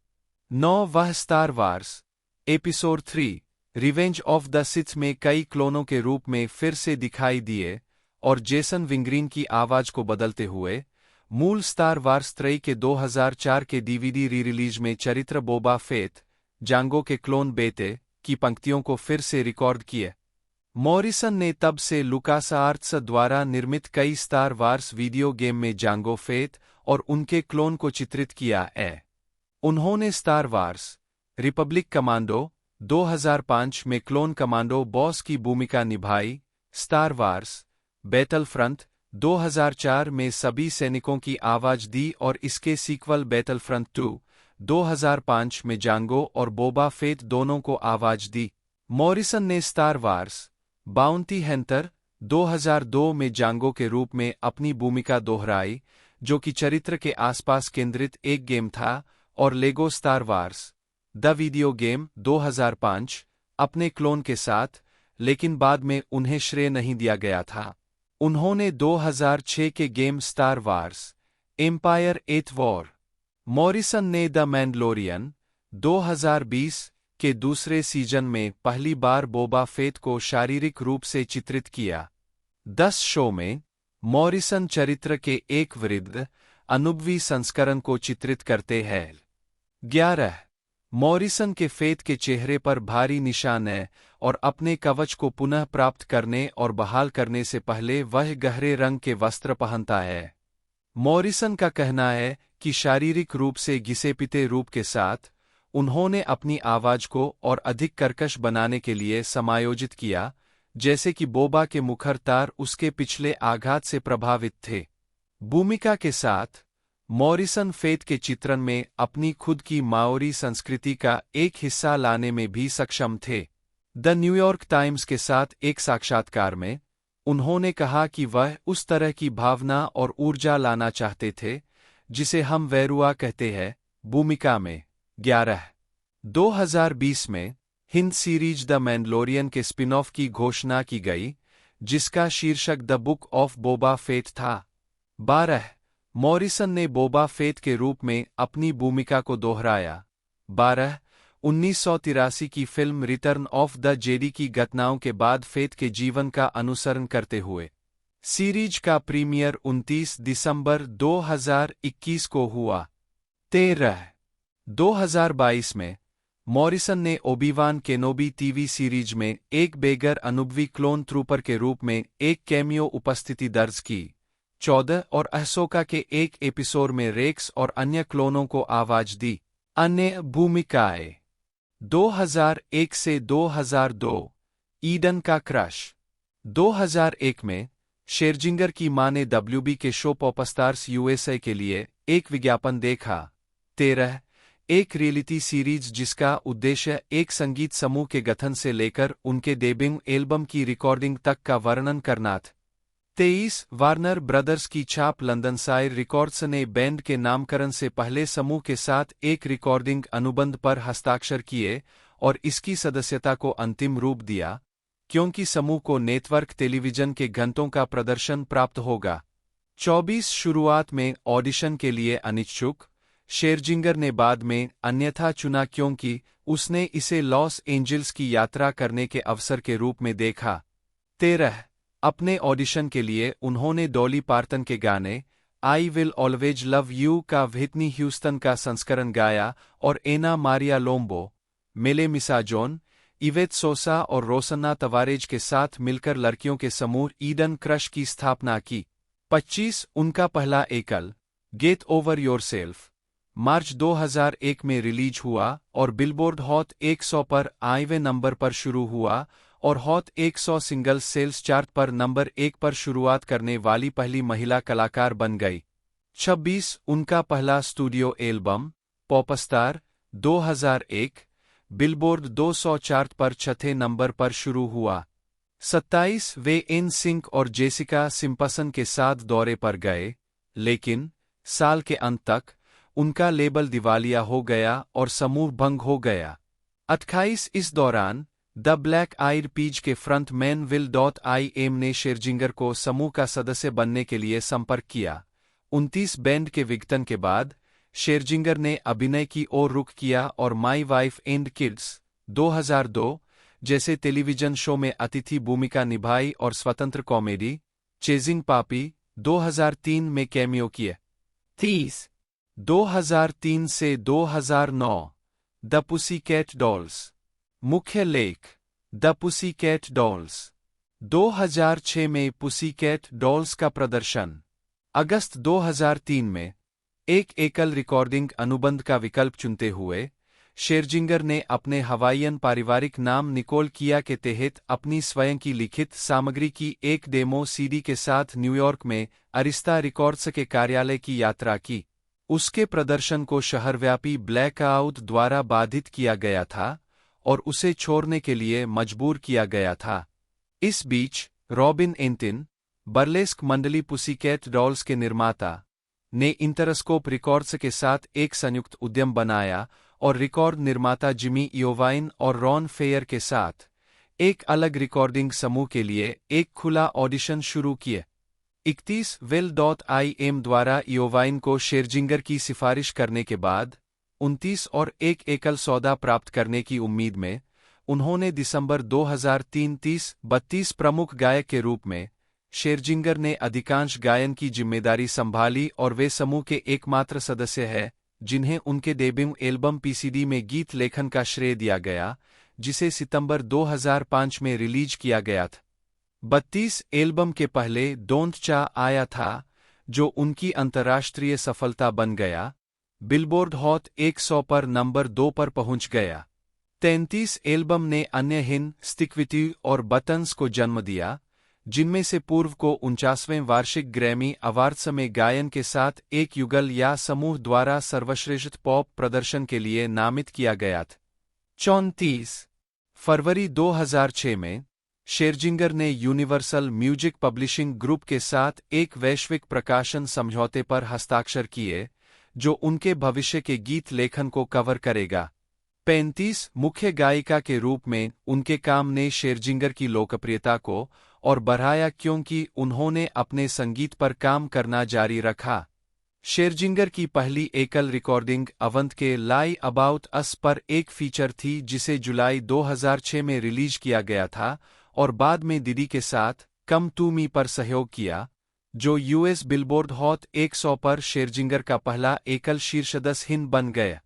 Speaker 2: 9. वह star Wars episode 3 revenge of the Sith में कई क्लोनों के रूप में फिर से दिखाई दिए और जेसन विंग्रीन की आवाज को बदलते हुए मूल स्टार वार्स 3 के 2004 के डीवीडी री रिलीज में चरित्र बोबा फेट जांगो के क्लोन बेटे की पंक्तियों को फिर से रिकॉर्ड किए। मॉरिसन ने तब से लुकासआर्ट्स द्वारा निर्मित कई स्टार वार्स वीडियो गेम में जांगो फेट और उनके क्लोन को चित्रित किया है। उन्होंने स्टार वार्स रिपब्लिक कमांडो 2005 में क्लोन कमांडो बॉस की भूमिका निभाई। स्टार वार्स बैटल फ्रंट 2004 में सभी सैनिकों की आवाज दी और इसके सीक्वल बैटल फ्रंट 2 2005 में जांगो और बोबा फेट दोनों को आवाज दी। मॉरिसन ने स्टार वार्स बाउंटी हंटर 2002 में जांगो के रूप में अपनी भूमिका दोहराई, जो कि चरित्र के आसपास केंद्रित एक गेम था, और Lego Star Wars the video game 2005 अपने क्लोन के साथ, लेकिन बाद में उन्हें श्रेय नहीं दिया गया था। उन्होंने 2006 के game Star Wars Empire at War. Morrison ने द मैंडलोरियन 2020 के दूसरे सीजन में पहली बार बोबा फेट को शारीरिक रूप से चित्रित किया। 10 शो में मॉरिसन चरित्र के एक वृद्ध अनुभवी संस्करण को चित्रित करते हैं। 11 मॉरिसन के फेट के चेहरे पर भारी निशान है और अपने कवच को पुनः प्राप्त करने और बहाल करने से पहले वह गहरे रंग के वस्त्र पहनता है। मॉरिसन का कहना है कि शारीरिक रूप से घिसे पिटे रूप के साथ उन्होंने अपनी आवाज को और अधिक कर्कश बनाने के लिए समायोजित किया, जैसे कि बोबा के मुखर तार उसके पिछले आघात से प्रभावित थे। भूमिका के साथ मॉरिसन फेट के चित्रण में अपनी खुद की माओरी संस्कृति का एक हिस्सा लाने में भी सक्षम थे। द न्यूयॉर्क टाइम्स के साथ एक साक्षात्कार में उन्होंने कहा कि वह उस तरह की भावना और ऊर्जा लाना चाहते थे जिसे हम वैरुआ कहते हैं। भूमिका में 11 2020 में हिंद सीरीज द मैंडलोरियन के स्पिन ऑफ की घोषणा की गई, जिसका शीर्षक the book of Boba Fett था। 12 मॉरिसन ने बोबा फेट के रूप में अपनी भूमिका को दोहराया। 12 1983 की film written of the JD की घटनाओं के बाद फेट के जीवन का अनुसरण करते हुए सीरीज का प्रीमियर 29 दिसंबर 2021 को हुआ। 13 2022 में मॉरिसन ने ओबी-वान केनोबी टीवी सीरीज में एक बेगर अनुभवी क्लोन ट्रूपर के रूप में एक कैमियो उपस्थिति दर्ज की। 14 और अहसोका के एक एपिसोड में रेक्स और अन्य क्लोनों को आवाज दी। अन्य भूमिकाएं 2001 से 2002 ईडन का क्रश। 2001 में शेरजिंगर की मां ने WB के शो पॉपस्टार्स USA के लिए एक विज्ञापन देखा। 13 एक रियलिटी सीरीज जिसका उद्देश्य एक संगीत समूह के गठन से लेकर उनके डेब्यू एल्बम की रिकॉर्डिंग तक का वर्णन करना था। 23 वार्नर ब्रदर्स की छाप लंदनशायर रिकॉर्ड्स ने बैंड के नामकरण से पहले समूह के साथ एक रिकॉर्डिंग अनुबंध पर हस्ताक्षर किए और इसकी सदस्यता को अंतिम रूप दिया, क्योंकि समूह को नेटवर्क टेलीविजन के घंटों का प्रदर्शन प्राप्त होगा। 24 शुरुआत में ऑडिशन के लिए अनिच्छुक, शेरजिंगर ने बाद में अन्यथा चुना क्योंकि उसने इसे लॉस एंजल्स की यात्रा करने के अवसर के रूप में देखा। 13 अपने ऑडिशन के लिए उन्होंने डॉली पार्टन के गाने I will always love you का व्हिटनी ह्यूस्टन का संस्करण गाया और एना मारिया लोम्बो, मेले मिसाजोन, इवेट सोसा और रोसन्ना तवारेज के साथ मिलकर लड़कियों के समूह ईडन क्रश की स्थापना की। 25 उनका पहला एकल गेट ओवर योरसेल्फ मार्च 2001 में रिलीज हुआ और बिलबोर्ड हॉट 100 पर 8वें नंबर पर शुरू हुआ और हॉट 100 सिंगल सेल्स चार्ट पर नंबर 1 पर शुरुआत करने वाली पहली महिला कलाकार बन गई। 26 उनका पहला studio album pop star 2001 billboard 200 chart पर 6थे नंबर पर शुरू हुआ। 27 वे इन सिंक और जेसिका सिम्पसन के साथ दौरे पर गए, लेकिन साल के अंत तक उनका लेबल दिवालिया हो गया और समूह भंग हो गया। 28 इस दौरान द ब्लैक आइड पीज के फ्रंट मैन Will.i.am ने शेरजिंगर को समूह का सदस्य बनने के लिए संपर्क किया। 29 बैंड के विघटन के बाद शेरजिंगर ने अभिनय की ओर रुख किया और माई वाइफ एंड किड्स 2002 जैसे टेलीविजन शो में अतिथि भूमिका निभाई और स्वतंत्र कॉमेडी चेजिंग पापी 2003 में कैमियो किए। 30 2003 से 2009 द पुसीकैट डॉल्स मुख्य लेख द पुसीकैट डॉल्स 2006 में पुसीकैट डॉल्स का प्रदर्शन। अगस्त 2003 में एक एकल रिकॉर्डिंग अनुबंध का विकल्प चुनते हुए शेरजिंगर ने अपने हवाईयन पारिवारिक नाम निकोल किया के तहत अपनी स्वयं की लिखित सामग्री की एक डेमो सीडी के साथ न्यूयॉर्क में अरिस्ता रिकॉर्ड्स के कार्यालय की यात्रा की। उसके प्रदर्शन को शहरव्यापी ब्लैकआउट द्वारा बाधित किया गया था और उसे छोड़ने के लिए मजबूर किया गया था। इस बीच रॉबिन एंटिन, बर्लेस्क मंडली पुसीकैट डॉल्स के निर्माता, ने इंटरस्कोप रिकॉर्ड्स के साथ एक संयुक्त उद्यम बनाया और रिकॉर्ड निर्माता जिमी इयोवाइन और रॉन फेयर के साथ एक अलग रिकॉर्डिंग समूह के लिए एक खुला ऑडिशन शुरू किए। 31 Will.i.am द्वारा इयोवाइन को शेरजिंगर की सिफारिश करने के बाद 29 और एक एकल सौदा प्राप्त करने की उम्मीद में उन्होंने दिसंबर 2003 32 प्रमुख गायक के रूप में शेरजिंगर ने अधिकांश गायन की जिम्मेदारी संभाली और वे समूह के एकमात्र सदस्य हैं जिन्हें उनके डेब्यू एल्बम PCD में गीत लेखन का श्रेय दिया गया, जिसे सितंबर 2005 में रिलीज किया गया था। 32 एल्बम के पहले डोंट चा आया था, जो उनकी अंतर्राष्ट्रीय सफलता बन गया, बिलबोर्ड हॉट 100 पर नंबर 2 पर पहुंच गया। 33 एल्बम ने अन्य हिन स्टिक विथ यू और बटन्स को जन्म दिया, जिनमें से पूर्व को 49वें वार्षिक ग्रैमी अवार्ड्स में गायन के साथ एक युगल या समूह द्वारा सर्वश्रेष्ठ पॉप प्रदर्शन के लिए नामित किया गया था। 34 फरवरी 2006 में शेरजिंगर ने यूनिवर्सल म्यूजिक पब्लिशिंग ग्रुप के साथ एक वैश्विक प्रकाशन समझौते पर हस्ताक्षर किए, जो उनके भविष्य के गीत लेखन को कवर करेगा। 35 मुख्य गायिका के रूप में उनके काम ने शेरजिंगर की लोकप्रियता को और बढ़ाया क्योंकि उन्होंने अपने संगीत पर काम करना जारी रखा। शेरजिंगर की पहली एकल रिकॉर्डिंग अवंत के लाई अबाउट अस पर एक फीचर थी, जिसे जुलाई 2006 में रिलीज किया गया था और बाद में दीदी के साथ कम टू मी पर सहयोग किया, जो US बिलबोर्ड हॉट 100 पर शेरजिंगर का पहला एकल शीर्षदस हिट बन गया।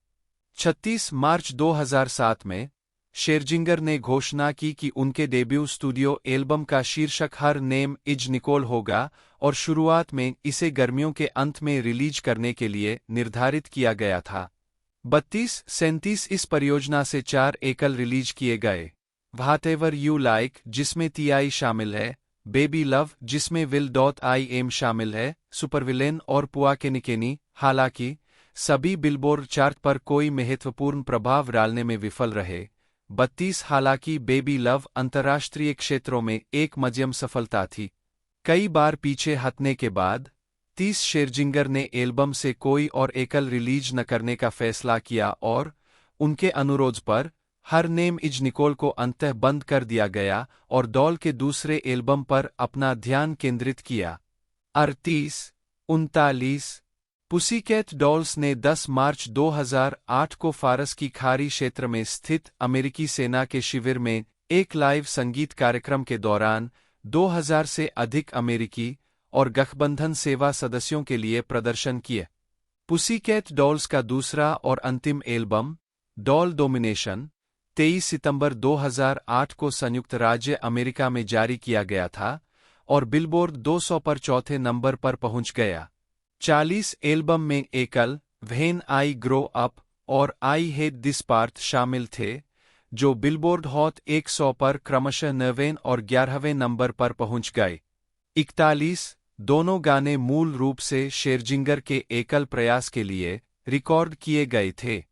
Speaker 2: 36 मार्च 2007 में शेरजिंगर ने घोषणा की कि उनके डेब्यू स्टूडियो एल्बम का शीर्षक हर नेम इज निकोल होगा और शुरुआत में इसे गर्मियों के अंत में रिलीज करने के लिए निर्धारित किया गया था। 32-37 इस परियोजना से 4 एकल रिलीज किए गए, व्हाटएवर यू लाइक जिसमें TI शामिल है, बेबी लव, जिसमें विल डॉट आई एम शामिल है, सुपरविलेन और पुआ केनिकेनी। हालांकि सभी बिलबोर्ड चार्ट पर कोई महत्वपूर्ण प्रभाव डालने में विफल रहे। 32 हालांकि बेबी लव अंतर्राष्ट्रीय क्षेत्रों में एक मध्यम सफलता थी। कई बार पीछे हटने के बाद 30 शेरजिंगर ने एल्बम से कोई और एकल रिलीज न करने का फैसला किया और उनके अनुरोध पर हर नेम इज निकोल को अंततः बंद कर दिया गया और डॉल के दूसरे एल्बम पर अपना ध्यान केंद्रित किया। 38-39 पुसीकैट डॉल्स ने 10 मार्च 2008 को फारस की खाड़ी क्षेत्र में स्थित अमेरिकी सेना के शिविर में एक लाइव संगीत कार्यक्रम के दौरान 2000 से अधिक अमेरिकी और गठबंधन सेवा सदस्यों के लिए प्रदर्शन किए। पुसीकैट डॉल्स का दूसरा और अंतिम एल्बम डॉल डोमिनेशन 23 सितंबर 2008 को संयुक्त राज्य अमेरिका में जारी किया गया था और बिलबोर्ड 200 पर चौथे नंबर पर पहुंच गया। 40 एल्बम में एकल व्हेन आई ग्रो अप और आई हेट दिस पार्ट शामिल थे, जो बिलबोर्ड हॉट 100 पर क्रमशः 9वें और 11वें नंबर पर पहुंच गए। 41 दोनों गाने मूल रूप से शेरजिंगर के एकल प्रयास के लिए रिकॉर्ड किए गए थे।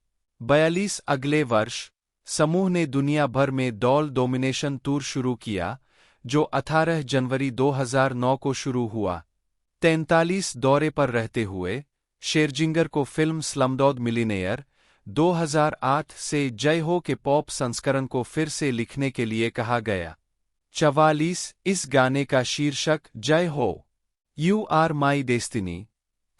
Speaker 2: 42 अगले वर्ष समूह ने दुनिया भर में डॉल डोमिनेशन टूर शुरू किया, जो 18 जनवरी 2009 को शुरू हुआ। 43 दौरे पर रहते हुए शेरजिंगर को फिल्म स्लमडॉग मिलिनेयर 2008 से जय हो के पॉप संस्करण को फिर से लिखने के लिए कहा गया। 44 इस गाने का शीर्षक जय हो यू आर माई डेस्टिनी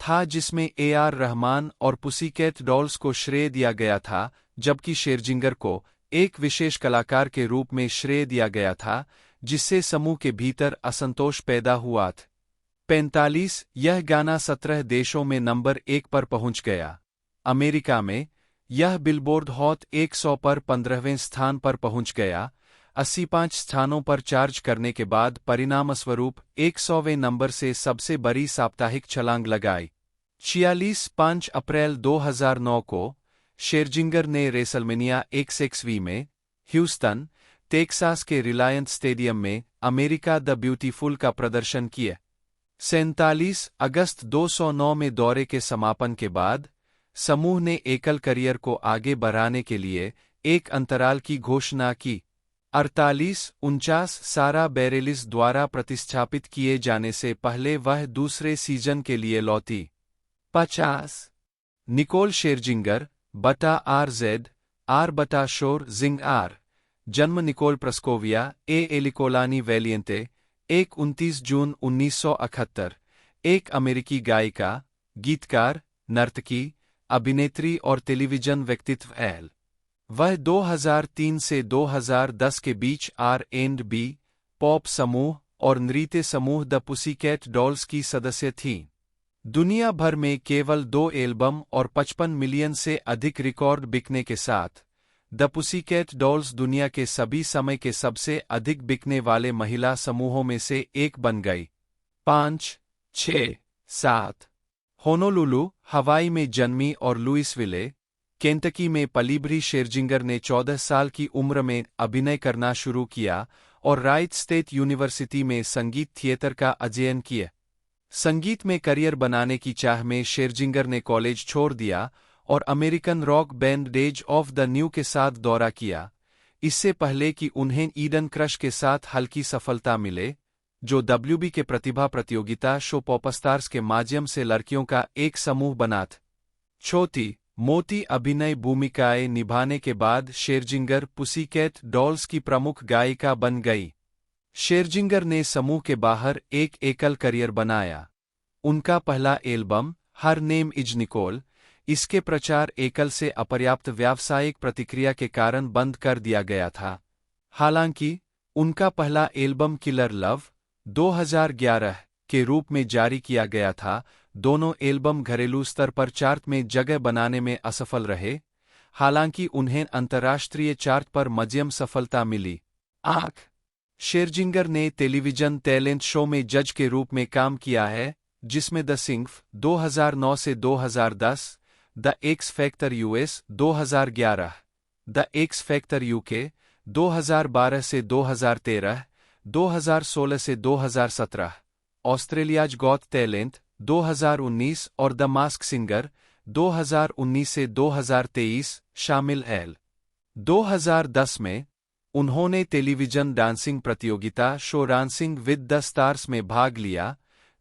Speaker 2: था, जिसमें AR रहमान और पुसीकैट डॉल्स को श्रेय दिया गया था, जबकि शेरजिंगर को एक विशेष कलाकार के रूप में श्रेय दिया गया था, जिससे समूह के भीतर असंतोष पैदा हुआ था। 45 यह गाना 17 देशों में नंबर 1 पर पहुंच गया। अमेरिका में यह बिलबोर्ड हॉट 100 पर 15वें स्थान पर पहुंच गया। 85 स्थानों पर चार्ज करने के बाद परिणामस्वरूप 100वें नंबर से सबसे बड़ी साप्ताहिक छलांग लगाई। 46 5 अप्रैल 2009 को शेरजिंगर ने रेसलमेनिया XXV में ह्यूस्टन, टेक्सास के रिलायंस स्टेडियम में अमेरिका द ब्यूटीफुल का प्रदर्शन किया। 47 अगस्त 209 में दौरे के समापन के बाद समूह ने एकल करियर को आगे बढ़ाने के लिए एक अंतराल की घोषणा की। 48-49 सारा बैरेलिस द्वारा प्रतिस्थापित किए जाने से पहले वह दूसरे सीजन के लिए लौटी। 50 निकोल शेरजिंगर बटा RZ R बटा शोर जिंग R, जन्म निकोल प्रस्कोविया एलिकोलानी वैलियंटे 29 जून 1971, एक अमेरिकी गायिका, गीतकार, नर्तकी, अभिनेत्री और टेलीविजन व्यक्तित्व एल। वह 2003 से 2010 के बीच R&B, पॉप समूह और नृत्य समूह द पुसीकैट डॉल्स की सदस्य थीं। दुनिया भर में केवल 2 एल्बम और 55 मिलियन से अधिक रिकॉर्ड बिकने के साथ द पुसीकैट डॉल्स दुनिया के सभी समय के सबसे अधिक बिकने वाले महिला समूहों में से एक बन गई। 5, 6, 7 होनोलुलु, हवाई में जन्मी और लुइसविले, केंटकी में पलीभरी शेरजिंगर ने 14 साल की उम्र में अभिनय करना शुरू किया और राइट स्टेट यूनिवर्सिटी में संगीत थिएटर का अध्ययन किया। संगीत में करियर बनाने की चाह में शेरजिंगर ने कॉलेज छोड़ दिया और American rock band days of the new के साथ दौरा किया, इससे पहले कि उन्हें ईडन क्रश के साथ हल्की सफलता मिले, जो WB के प्रतिभा प्रतियोगिता शो पॉपस्टार्स के माध्यम से लड़कियों का एक समूह बना था। छोटी मोटी अभिनय भूमिकाएं निभाने के बाद शेरजिंगर पुसीकैट डॉल्स की प्रमुख गायिका बन गई। शेरजिंगर ने समूह के बाहर एक एकल करियर बनाया। उनका पहला album Her name is Nicole, इसके प्रचार एकल से अपर्याप्त व्यावसायिक प्रतिक्रिया के कारण बंद कर दिया गया था। हालांकि उनका पहला एल्बम किलर लव 2011 के रूप में जारी किया गया था, दोनों एल्बम घरेलू स्तर पर चार्ट में जगह बनाने में असफल रहे, हालांकि उन्हें अंतर्राष्ट्रीय चार्ट पर मध्यम सफलता मिली। शेरजिंगर ने टेलीविजन टैलेंट शो में जज के रूप में काम किया है, जिसमें द सिंग्फ 2009 से 2010, the x factor US 2011, the x factor UK 2012 से 2013, 2016 से 2017, ऑस्ट्रेलियाज गॉट टैलेंट 2019 और द मास्क सिंगर 2019 से 2023 शामिल हैं। 2010 में उन्होंने टेलीविजन डांसिंग प्रतियोगिता show dancing with the stars में भाग लिया,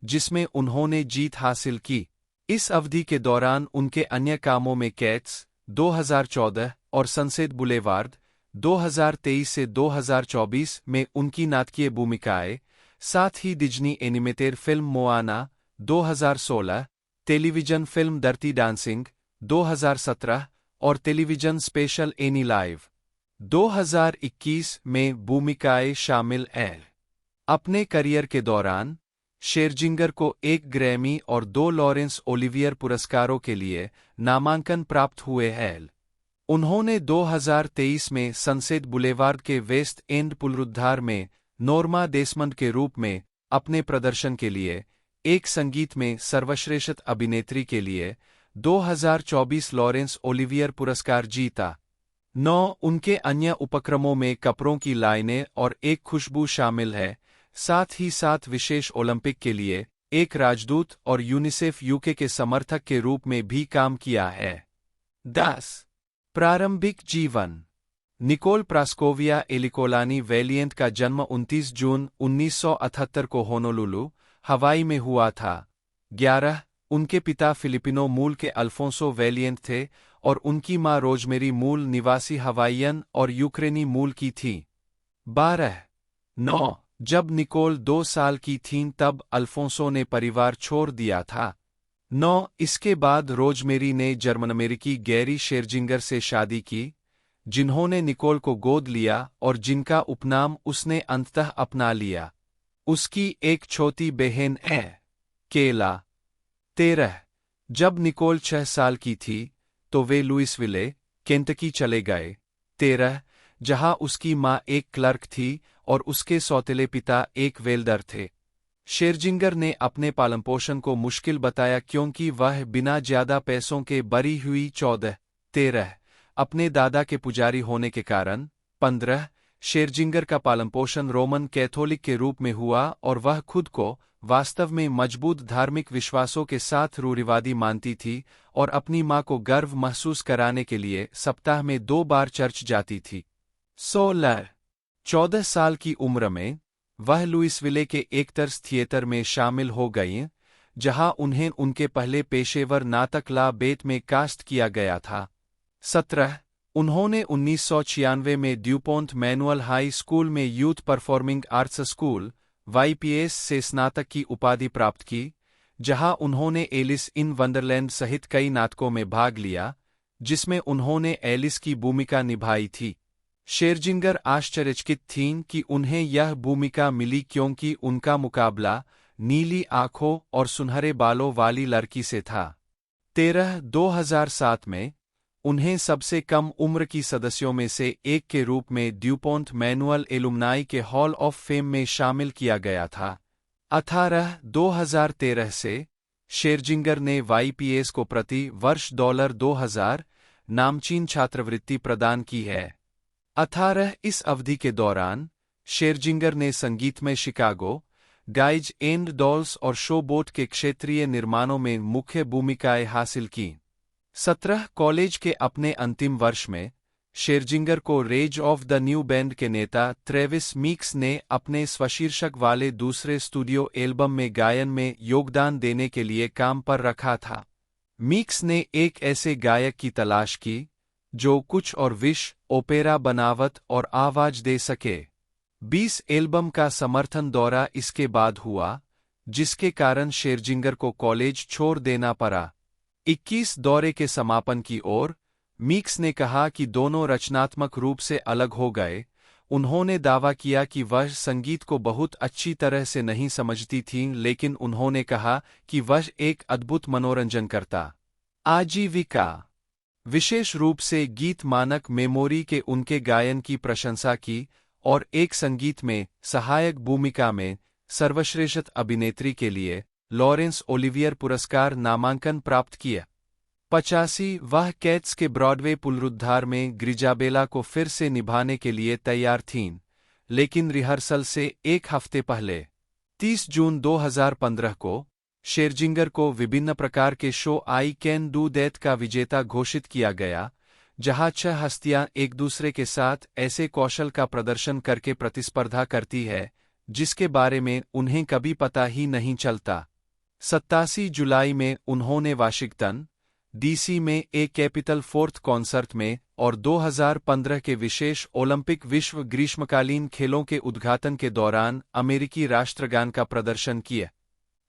Speaker 2: जिसमें उन्होंने जीत हासिल की। इस अवधि के दौरान उनके अन्य कामों में कैट्स 2014 और सनसेट बुलेवार्ड 2023 से 2024 में उनकी नाटकीय भूमिकाएं, साथ ही Disney animated film Moana 2016, television film dirty dancing 2017 और टेलीविजन स्पेशल एनी लाइव 2021 में भूमिकाएं शामिल हैं। अपने करियर के दौरान शेरजिंगर को 1 ग्रैमी और 2 लॉरेंस ओलिवियर पुरस्कारों के लिए नामांकन प्राप्त हुए हैं। उन्होंने 2023 में सनसेट बुलेवार्ड के वेस्ट एंड पुनरुद्धार में नॉर्मा डेसमंड के रूप में अपने प्रदर्शन के लिए एक संगीत में सर्वश्रेष्ठ अभिनेत्री के लिए 2024 लॉरेंस ओलिवियर पुरस्कार जीता। 9 उनके अन्य उपक्रमों में कपड़ों की लाइनें और एक खुशबू शामिल है, साथ ही साथ विशेष ओलंपिक के लिए एक राजदूत और यूनिसेफ यूके के समर्थक के रूप में भी काम किया है। 10 प्रारंभिक जीवन। निकोल प्रास्कोविया एलिकोलानी वेलिएंट का जन्म 29 जून 1978 को होनोलुलु, हवाई में हुआ था। 11 उनके पिता फिलिपिनो मूल के अल्फोंसो वेलिएंट थे और उनकी मां रोजमेरी मूल निवासी हवाईयन और यूक्रेनी मूल की थी। 12 9 जब निकोल 2 साल की थीं तब अल्फोंसो ने परिवार छोड़ दिया था। 9 इसके बाद रोजमेरी ने जर्मन अमेरिकी गैरी शेरजिंगर से शादी की, जिन्होंने निकोल को गोद लिया और जिनका उपनाम उसने अंततः अपना लिया। उसकी एक छोटी बहन है, केला। 13 जब निकोल 6 साल की थी तो वे लुइसविले, केंटकी चले गए। 13 जहां उसकी मां एक क्लर्क थी और उसके सौतेले पिता एक वेल्डर थे। शेरजिंगर ने अपने पालनपोषण को मुश्किल बताया क्योंकि वह बिना ज्यादा पैसों के बड़ी हुई। 14 13 अपने दादा के पुजारी होने के कारण। 15 शेरजिंगर का पालनपोषण रोमन कैथोलिक के रूप में हुआ और वह खुद को वास्तव में मजबूत धार्मिक विश्वासों के साथ रूढ़िवादी मानती थी और अपनी मां को गर्व महसूस कराने के लिए सप्ताह में 2 बार चर्च जाती थी। 16 14 साल की उम्र में वह लुइसविले के एक्टर्स थिएटर में शामिल हो गईं, जहां उन्हें उनके पहले पेशेवर नाटक ला बेट में कास्ट किया गया था। 17 उन्होंने 1996 में ड्यूपोंट मैनुअल हाई स्कूल में youth performing arts school YPS से स्नातक की उपाधि प्राप्त की, जहां उन्होंने एलिस इन वंडरलैंड सहित कई नाटकों में भाग लिया, जिसमें उन्होंने एलिस की भूमिका निभाई थी। शेरजिंगर आश्चर्यचकित थीं कि उन्हें यह भूमिका मिली क्योंकि उनका मुकाबला नीली आंखों और सुनहरे बालों वाली लड़की से था। 13 2007 में उन्हें सबसे कम उम्र की सदस्यों में से एक के रूप में ड्यूपोंट मैनुअल एलुमनाई के हॉल ऑफ फेम में शामिल किया गया था। 18 2013 से शेरजिंगर ने YPS को प्रति वर्ष $2000 नामचीन छात्रवृत्ति प्रदान की है। 18 इस अवधि के दौरान शेरजिंगर ने संगीत में शिकागो, गाइज एंड डॉल्स और शो बोट के क्षेत्रीय निर्माणों में मुख्य भूमिकाएं हासिल की। 17 कॉलेज के अपने अंतिम वर्ष में शेरजिंगर को Rage of the New Band के नेता ट्रेविस मीक्स ने अपने स्वशीर्षक वाले दूसरे स्टूडियो एल्बम में गायन में योगदान देने के लिए काम पर रखा था। मीक्स ने एक ऐसे गायक की तलाश की जो कुछ और विश, ओपेरा बनावट और आवाज दे सके। 20 एल्बम का समर्थन दौरा इसके बाद हुआ, जिसके कारण शेरजिंगर को कॉलेज छोड़ देना पड़ा। 21 दौरे के समापन की ओर मीक्स ने कहा कि दोनों रचनात्मक रूप से अलग हो गए। उन्होंने दावा किया कि वह संगीत को बहुत अच्छी तरह से नहीं समझती थीं, लेकिन उन्होंने कहा कि वह एक अद्भुत मनोरंजन करता। आजीविका। विशेष रूप से गीत मानक मेमोरी के उनके गायन की प्रशंसा की और एक संगीत में सहायक भूमिका में सर्वश्रेष्ठ अभिनेत्री के लिए लॉरेंस ओलिवियर पुरस्कार नामांकन प्राप्त किया। 85 वह कैट्स के ब्रॉडवे पुनरुद्धार में ग्रिजाबेला को फिर से निभाने के लिए तैयार थीं, लेकिन रिहर्सल से एक हफ्ते पहले 30 जून 2015 को शेरजिंगर को विभिन्न प्रकार के show I can do that का विजेता घोषित किया गया, जहां 6 हस्तियां एक दूसरे के साथ ऐसे कौशल का प्रदर्शन करके प्रतिस्पर्धा करती है जिसके बारे में उन्हें कभी पता ही नहीं चलता। 87 जुलाई में उन्होंने वाशिंगटन डीसी में एक कैपिटल फोर्थ कॉन्सर्ट में और 2015 के विशेष ओलंपिक विश्व ग्रीष्मकालीन खेलों के उद्घाटन के दौरान अमेरिकी राष्ट्रगान का प्रदर्शन किया।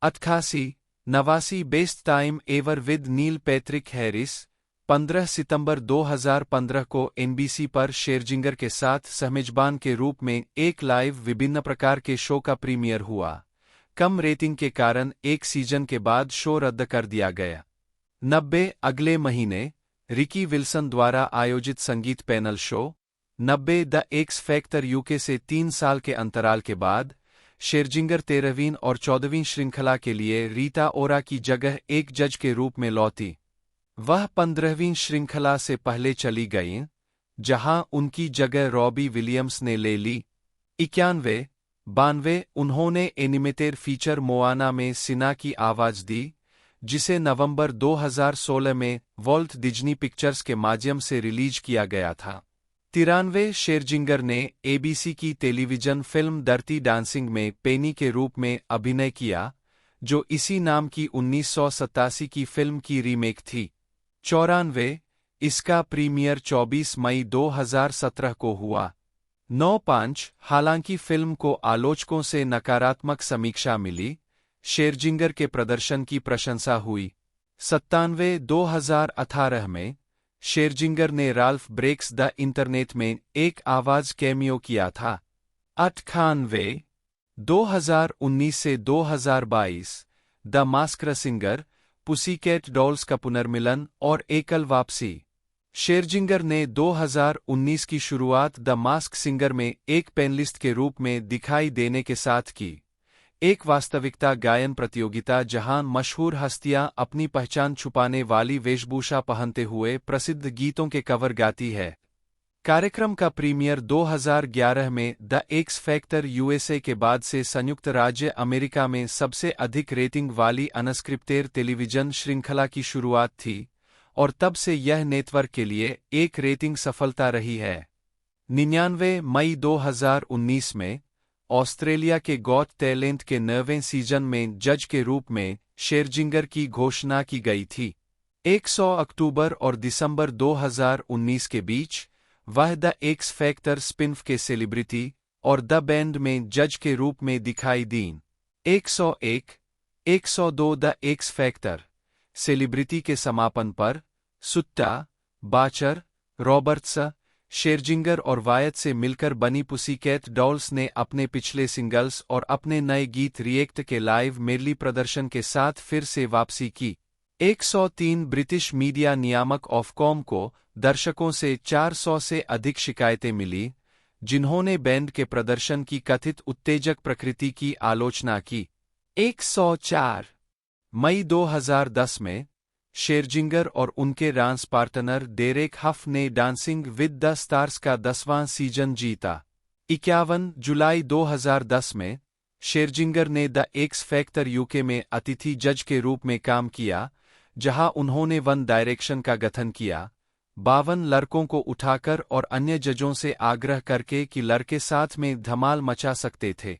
Speaker 2: 88 best time ever with Neil Patrick Harris. 15 सितंबर 2015 को एनबीसी पर शेरजिंगर के साथ सहमेजबान के रूप में एक लाइव विभिन्न प्रकार के शो का प्रीमियर हुआ। कम रेटिंग के कारण एक सीजन के बाद शो रद्द कर दिया गया। 90 अगले महीने रिकी विल्सन द्वारा आयोजित संगीत panel show 90 the x factor UK से 3 साल के अंतराल के बाद शेरजिंगर 13वीं और 14वीं श्रृंखला के लिए रीता ओरा की जगह एक जज के रूप में लौटी। वह 15वीं श्रृंखला से पहले चली गईं, जहां उनकी जगह रॉबी विलियम्स ने ले ली। 91 उन्होंने एनिमेटेड फीचर मोआना में सिना की आवाज दी, जिसे नवंबर 2016 में वॉल्ट डिज्नी पिक्चर्स के माध्यम से रिलीज किया गया था। 93 शेरजिंगर ने एबीसी की टेलीविजन फिल्म डर्टी डांसिंग में पेनी के रूप में अभिनय किया, जो इसी नाम की 1987 की फिल्म की रीमेक थी। 94 इसका प्रीमियर 24 मई 2017 को हुआ। 95 हालांकि फिल्म को आलोचकों से नकारात्मक समीक्षा मिली, शेरजिंगर के प्रदर्शन की प्रशंसा हुई। 97 2018 में शेरजिंगर ने राल्फ ब्रेक्स द इंटरनेट में एक आवाज कैमियो किया था। 98 2019 से 2022 द मास्क्ड सिंगर, पुसीकैट डॉल्स का पुनर्मिलन और एकल वापसी। शेरजिंगर ने 2019 की शुरुआत द मास्क्ड सिंगर में एक पैनलिस्ट के रूप में दिखाई देने के साथ की, एक वास्तविकता गायन प्रतियोगिता जहां मशहूर हस्तियां अपनी पहचान छुपाने वाली वेशभूषा पहनते हुए प्रसिद्ध गीतों के कवर गाती है। कार्यक्रम का प्रीमियर 2011 में द एक्स फैक्टर यूएसए के बाद से संयुक्त राज्य अमेरिका में सबसे अधिक रेटिंग वाली अनस्क्रिप्टेड टेलीविजन श्रृंखला की शुरुआत थी और तब से यह नेटवर्क के लिए एक रेटिंग सफलता रही है। 99 मई 2019 में ऑस्ट्रेलिया के गॉट टैलेंट के 9वें सीजन में जज के रूप में शेरजिंगर की घोषणा की गई थी। 100 अक्टूबर और दिसंबर 2019 के बीच वह द एक्स फैक्टर स्पिन-ऑफ के सेलिब्रिटी और द बैंड में जज के रूप में दिखाई दीं। 101 102 द एक्स फैक्टर सेलिब्रिटी के समापन पर सुट्टा, बाचर, रॉबर्ट्स, शेरजिंगर और वायत से मिलकर बनी पुसीकैट डॉल्स ने अपने पिछले सिंगल्स और अपने नए गीत रिएक्ट के लाइव मेडली प्रदर्शन के साथ फिर से वापसी की। 103 ब्रिटिश मीडिया नियामक ऑफकॉम को दर्शकों से 400 से अधिक शिकायतें मिली, जिन्होंने बैंड के प्रदर्शन की कथित उत्तेजक प्रकृति की आलोचना की। 104 मई 2010 में शेरजिंगर और उनके डांस पार्टनर डेरेक हफ ने डांसिंग विद द स्टार्स का 10वां सीजन जीता। 51 जुलाई 2010 में शेरजिंगर ने द एक्स फैक्टर यूके में अतिथि जज के रूप में काम किया, जहां उन्होंने वन डायरेक्शन का गठन किया, 52 लड़कों को उठाकर और अन्य जजों से आग्रह करके कि लड़के साथ में धमाल मचा सकते थे।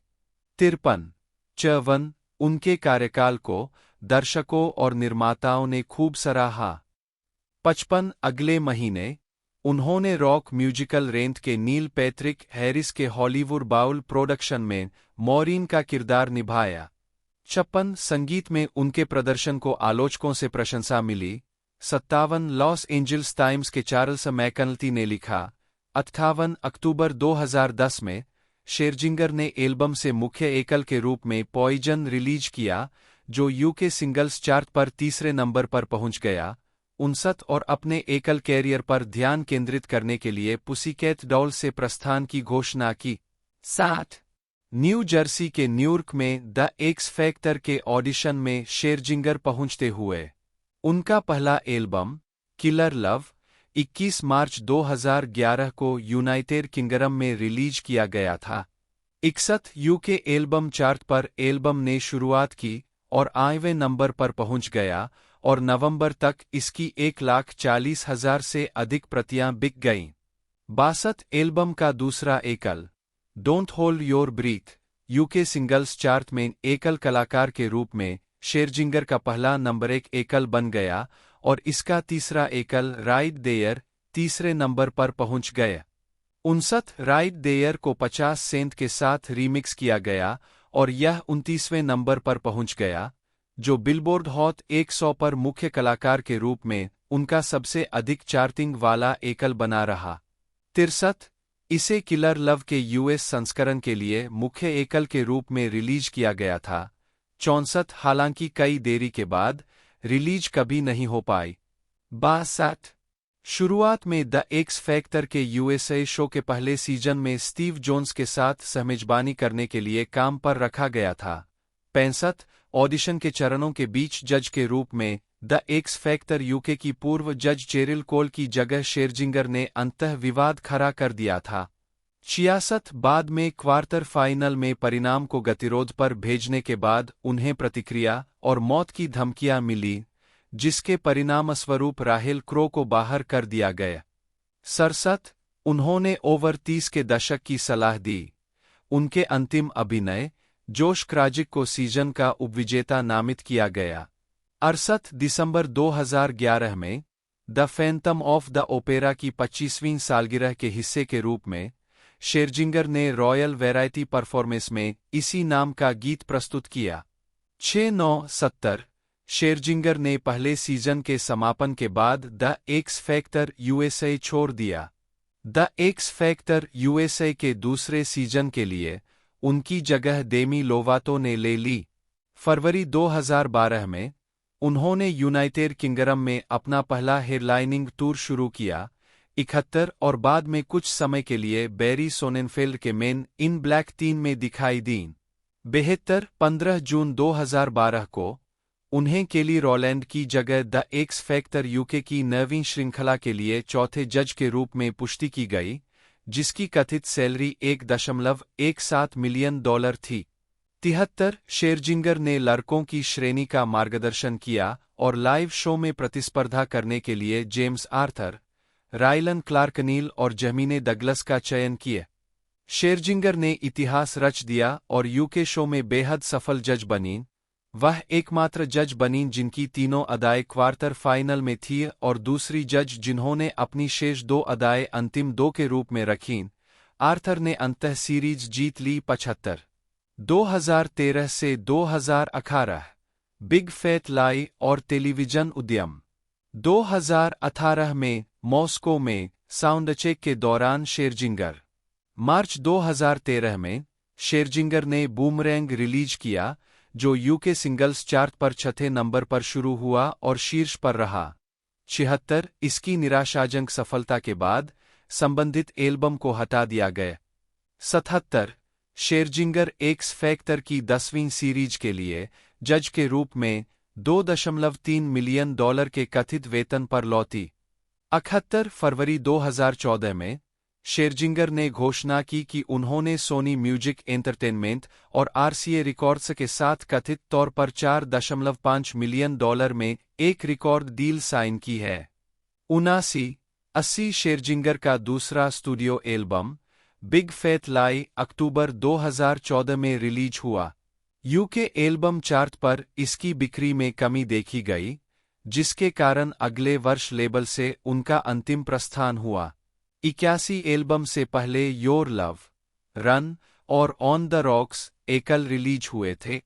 Speaker 2: 53 उनके कार्यकाल को दर्शकों और निर्माताओं ने खूब सराहा। 55 अगले महीने उन्होंने रॉक म्यूजिकल रेंट के नील पैट्रिक हैरिस के हॉलीवुड बाउल प्रोडक्शन में मॉरीन का किरदार निभाया। 56 संगीत में उनके प्रदर्शन को आलोचकों से प्रशंसा मिली। 57 लॉस एंजल्स टाइम्स के चार्ल्स मैकनल्टी ने लिखा। 58 अक्टूबर 2010 में शेरजिंगर ने एल्बम से मुख्य एकल के रूप में पॉइजन रिलीज किया, जो यूके सिंगल्स चार्ट पर तीसरे नंबर पर पहुंच गया। 59 और अपने एकल कैरियर पर ध्यान केंद्रित करने के लिए पुसीकैट डॉल्स से प्रस्थान की घोषणा की। 60 न्यू जर्सी के न्यूयॉर्क में द एक्स फैक्टर के ऑडिशन में शेरजिंगर पहुंचते हुए उनका पहला एल्बम किलर लव 21 मार्च 2011 को यूनाइटेड किंगडम में रिलीज किया गया था। 61 यूके एल्बम चार्ट पर एल्बम ने शुरुआत की और 8वें नंबर पर पहुंच गया और नवंबर तक इसकी 1,40,000 से अधिक प्रतियां बिक गईं। 62 एल्बम का दूसरा एकल don't hold your breathe UK singles chart में एकल कलाकार के रूप में शेरजिंगर का पहला नंबर 1 एकल बन गया और इसका तीसरा एकल राइट देयर तीसरे नंबर पर पहुंच गया। 59 राइट देयर को 50 सेंट के साथ रीमिक्स किया गया और यह 29वें नंबर पर पहुंच गया, जो बिलबोर्ड हॉट 100 पर मुख्य कलाकार के रूप में उनका सबसे अधिक चार्टिंग वाला एकल बना रहा। 63 इसे किलर लव के यूएस संस्करण के लिए मुख्य एकल के रूप में रिलीज किया गया था। 64 हालांकि कई देरी के बाद रिलीज कभी नहीं हो पाई। 62 शुरुआत में द एक्स फैक्टर के यूएसए शो के पहले सीजन में स्टीव जोन्स के साथ सहमेजबानी करने के लिए काम पर रखा गया था। 65 ऑडिशन के चरणों के बीच जज के रूप में द एक्स फैक्टर यूके की पूर्व जज चेरिल कोल की जगह शेरजिंगर ने अंतः विवाद खड़ा कर दिया था। 66 बाद में क्वार्टर फाइनल में परिणाम को गतिरोध पर भेजने के बाद उन्हें प्रतिक्रिया और मौत की धमकियां मिली, जिसके परिणामस्वरूप राहेल क्रो को बाहर कर दिया गया। 67 उन्होंने ओवर 30 के दशक की सलाह दी। उनके अंतिम अभिनय जोश क्राजिक को सीजन का उपविजेता नामित किया गया। 68 दिसंबर 2011 में the Phantom of the opera की 25वीं सालगिरह के हिस्से के रूप में शेरजिंगर ने रॉयल वैरायटी परफॉर्मेंस में इसी नाम का गीत प्रस्तुत किया। 69-70 शेरजिंगर ने पहले सीजन के समापन के बाद द एक्स फैक्टर यूएसए छोड़ दिया। द एक्स फैक्टर यूएसए के दूसरे सीजन के लिए उनकी जगह डेमी लोवाटो ने ले ली। फरवरी 2012 में उन्होंने यूनाइटेड किंगडम में अपना पहला हेडलाइनिंग टूर शुरू किया। 71 और बाद में कुछ समय के लिए बैरी सोनेनफेल्ड के मेन इन ब्लैक 3 में दिखाई दी। 72 15 जून 2012 को उन्हें केली रॉलैंड की जगह द एक्स फैक्टर यूके की 9वीं श्रृंखला के लिए चौथे जज के रूप में पुष्टि की गई, जिसकी कथित सैलरी $1.17 मिलियन थी। 73 शेरजिंगर ने लड़कों की श्रेणी का मार्गदर्शन किया और लाइव शो में प्रतिस्पर्धा करने के लिए जेम्स आर्थर, रायलन क्लार्कनील और जमीने डगलस का चयन किया। शेरजिंगर ने इतिहास रच दिया और यूके शो में बेहद सफल जज बनी। वह एकमात्र जज बनी जिनकी तीनों अदाएं क्वार्टर फाइनल में थी और दूसरी जज जिन्होंने अपनी शेष 2 अदाएं अंतिम 2 के रूप में रखीं। आर्थर ने अंतः सीरीज जीत ली। 75 2013 से 2018 बिग फैट लाई और टेलीविजन उद्यम। 2018 में मॉस्को में साउंडचेक के दौरान शेरजिंगर। मार्च 2013 में शेरजिंगर ने बूमरैंग रिलीज किया, जो यूके सिंगल्स चार्ट पर 6थे नंबर पर शुरू हुआ और शीर्ष पर रहा। 76 इसकी निराशाजनक सफलता के बाद संबंधित एल्बम को हटा दिया गया। 77 शेरजिंगर एक्स फैक्टर की 10वीं सीरीज के लिए जज के रूप में $2.3 मिलियन के कथित वेतन पर लौटी। 78 फरवरी 2014 में शेरजिंगर ने घोषणा की कि उन्होंने सोनी म्यूजिक एंटरटेनमेंट और आरसीए रिकॉर्ड्स के साथ कथित तौर पर $4.5 मिलियन में एक रिकॉर्ड डील साइन की है। 79-80 शेरजिंगर का दूसरा स्टूडियो एल्बम बिग फैट लाई अक्टूबर 2014 में रिलीज हुआ। यूके एल्बम चार्ट पर इसकी बिक्री में कमी देखी गई, जिसके कारण अगले वर्ष लेबल से उनका अंतिम प्रस्थान हुआ। 81 एल्बम से पहले योर लव, रन और ऑन द रॉक्स एकल रिलीज हुए थे।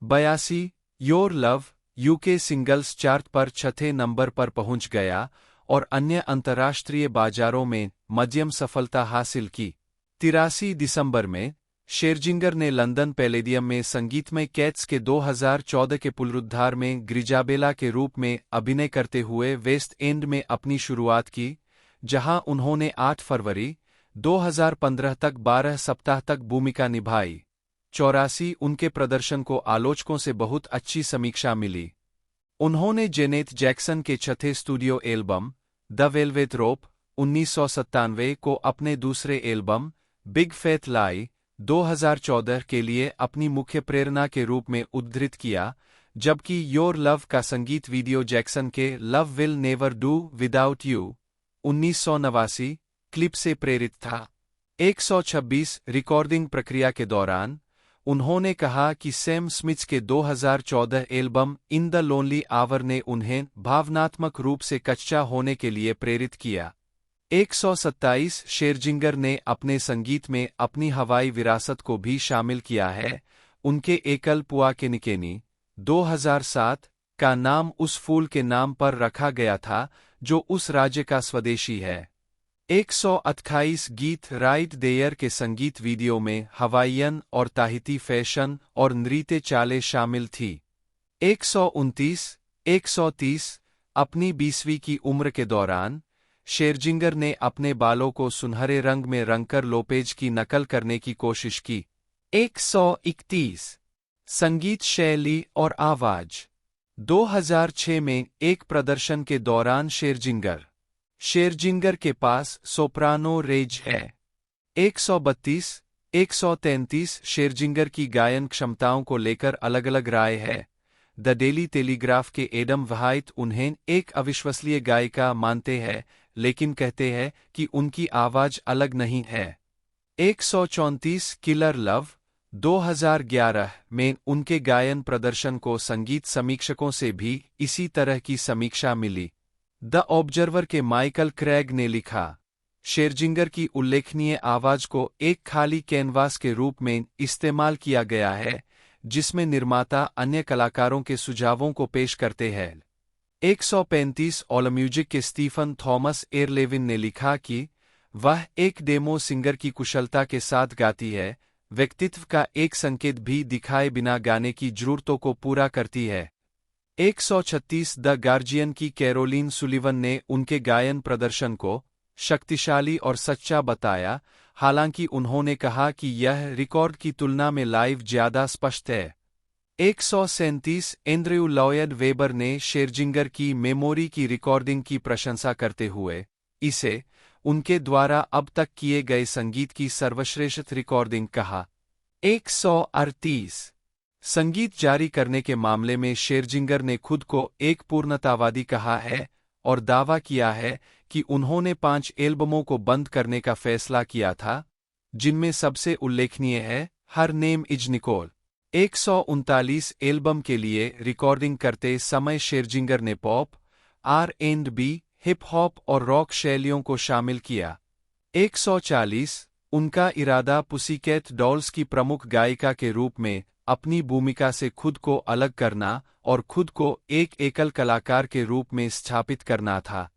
Speaker 2: 82 your love UK singles chart पर 6थे नंबर पर पहुंच गया और अन्य अंतर्राष्ट्रीय बाजारों में मध्यम सफलता हासिल की। 83 दिसंबर में शेरजिंगर ने लंदन पैलेडियम में संगीतमय कैट्स के 2014 के पुनरुद्धार में ग्रिजाबेला के रूप में अभिनय करते हुए वेस्ट एंड में अपनी शुरुआत की, जहां उन्होंने 8 फरवरी 2015 तक 12 सप्ताह तक भूमिका निभाई। 84 उनके प्रदर्शन को आलोचकों से बहुत अच्छी समीक्षा मिली। उन्होंने जेनेट जैक्सन के 6थे स्टूडियो एल्बम द वेलवेट रोप 1997 को अपने दूसरे एल्बम बिग फैट लाई 2014 के लिए अपनी मुख्य प्रेरणा के रूप में उद्धृत किया, जबकि योर लव का संगीत वीडियो जैक्सन के love will never do without you 1989 clip से प्रेरित था। 126 रिकॉर्डिंग प्रक्रिया के दौरान उन्होंने कहा कि सैम स्मिथ के 2014 album in the lonely hour ने उन्हें भावनात्मक रूप से कच्चा होने के लिए प्रेरित किया। 127 शेरजिंगर ने अपने संगीत में अपनी हवाई विरासत को भी शामिल किया है। उनके एकल पुआ के निकेनी 2007 का नाम उस फूल के नाम पर रखा गया था जो उस राज्य का स्वदेशी है। 128 गीत राइट देयर के संगीत वीडियो में हवाईयन और ताहिती फैशन और नृत्य चालें शामिल थी। 129 अपनी 20वीं की उम्र के दौरान शेरजिंगर ने अपने बालों को सुनहरे रंग में रंगकर लोपेज की नकल करने की कोशिश की। 131 संगीत शैली और आवाज 2006 में एक प्रदर्शन के दौरान शेरजिंगर के पास सोप्रानो रेंज है। 132 शेरजिंगर की गायन क्षमताओं को लेकर अलग-अलग राय है। द डेली टेलीग्राफ के एडम व्हाइट उन्हें एक अविश्वसनीय गायिका मानते हैं, लेकिन कहते हैं कि उनकी आवाज अलग नहीं है। 134 किलर लव 2011 में उनके गायन प्रदर्शन को संगीत समीक्षकों से भी इसी तरह की समीक्षा मिली। द ऑब्जर्वर के माइकल क्रेग ने लिखा, शेरजिंगर की उल्लेखनीय आवाज को एक खाली कैनवास के रूप में इस्तेमाल किया गया है, जिसमें निर्माता अन्य कलाकारों के सुझावों को पेश करते हैं। 135 ऑलम्यूजिक के स्टीफन थॉमस एयरलेविन ने लिखा कि वह एक डेमो सिंगर की कुशलता के साथ गाती है, व्यक्तित्व का एक संकेत भी दिखाए बिना गाने की जरूरतों को पूरा करती है। 136 द गार्जियन की कैरोलीन सुलिवन ने उनके गायन प्रदर्शन को शक्तिशाली और सच्चा बताया, हालांकि उन्होंने कहा कि यह रिकॉर्ड की तुलना में लाइव ज्यादा स्पष्ट है। 137 एंड्रयू लॉयड वेबर ने शेरजिंगर की मेमोरी की रिकॉर्डिंग की प्रशंसा करते हुए इसे उनके द्वारा अब तक किए गए संगीत की सर्वश्रेष्ठ रिकॉर्डिंग कहा। 138 संगीत जारी करने के मामले में शेरजिंगर ने खुद को एक पूर्णतावादी कहा है और दावा किया है कि उन्होंने 5 एल्बमों को बंद करने का फैसला किया था, जिनमें सबसे उल्लेखनीय है her name is Nicole. 139 album के लिए रिकॉर्डिंग करते समय शेरजिंगर ने पॉप, R&B, हिप हॉप और रॉक शैलियों को शामिल किया। 140 उनका इरादा पुसीकैट डॉल्स की प्रमुख गायिका के रूप में अपनी भूमिका से खुद को अलग करना और खुद को एक एकल कलाकार के रूप में स्थापित करना था।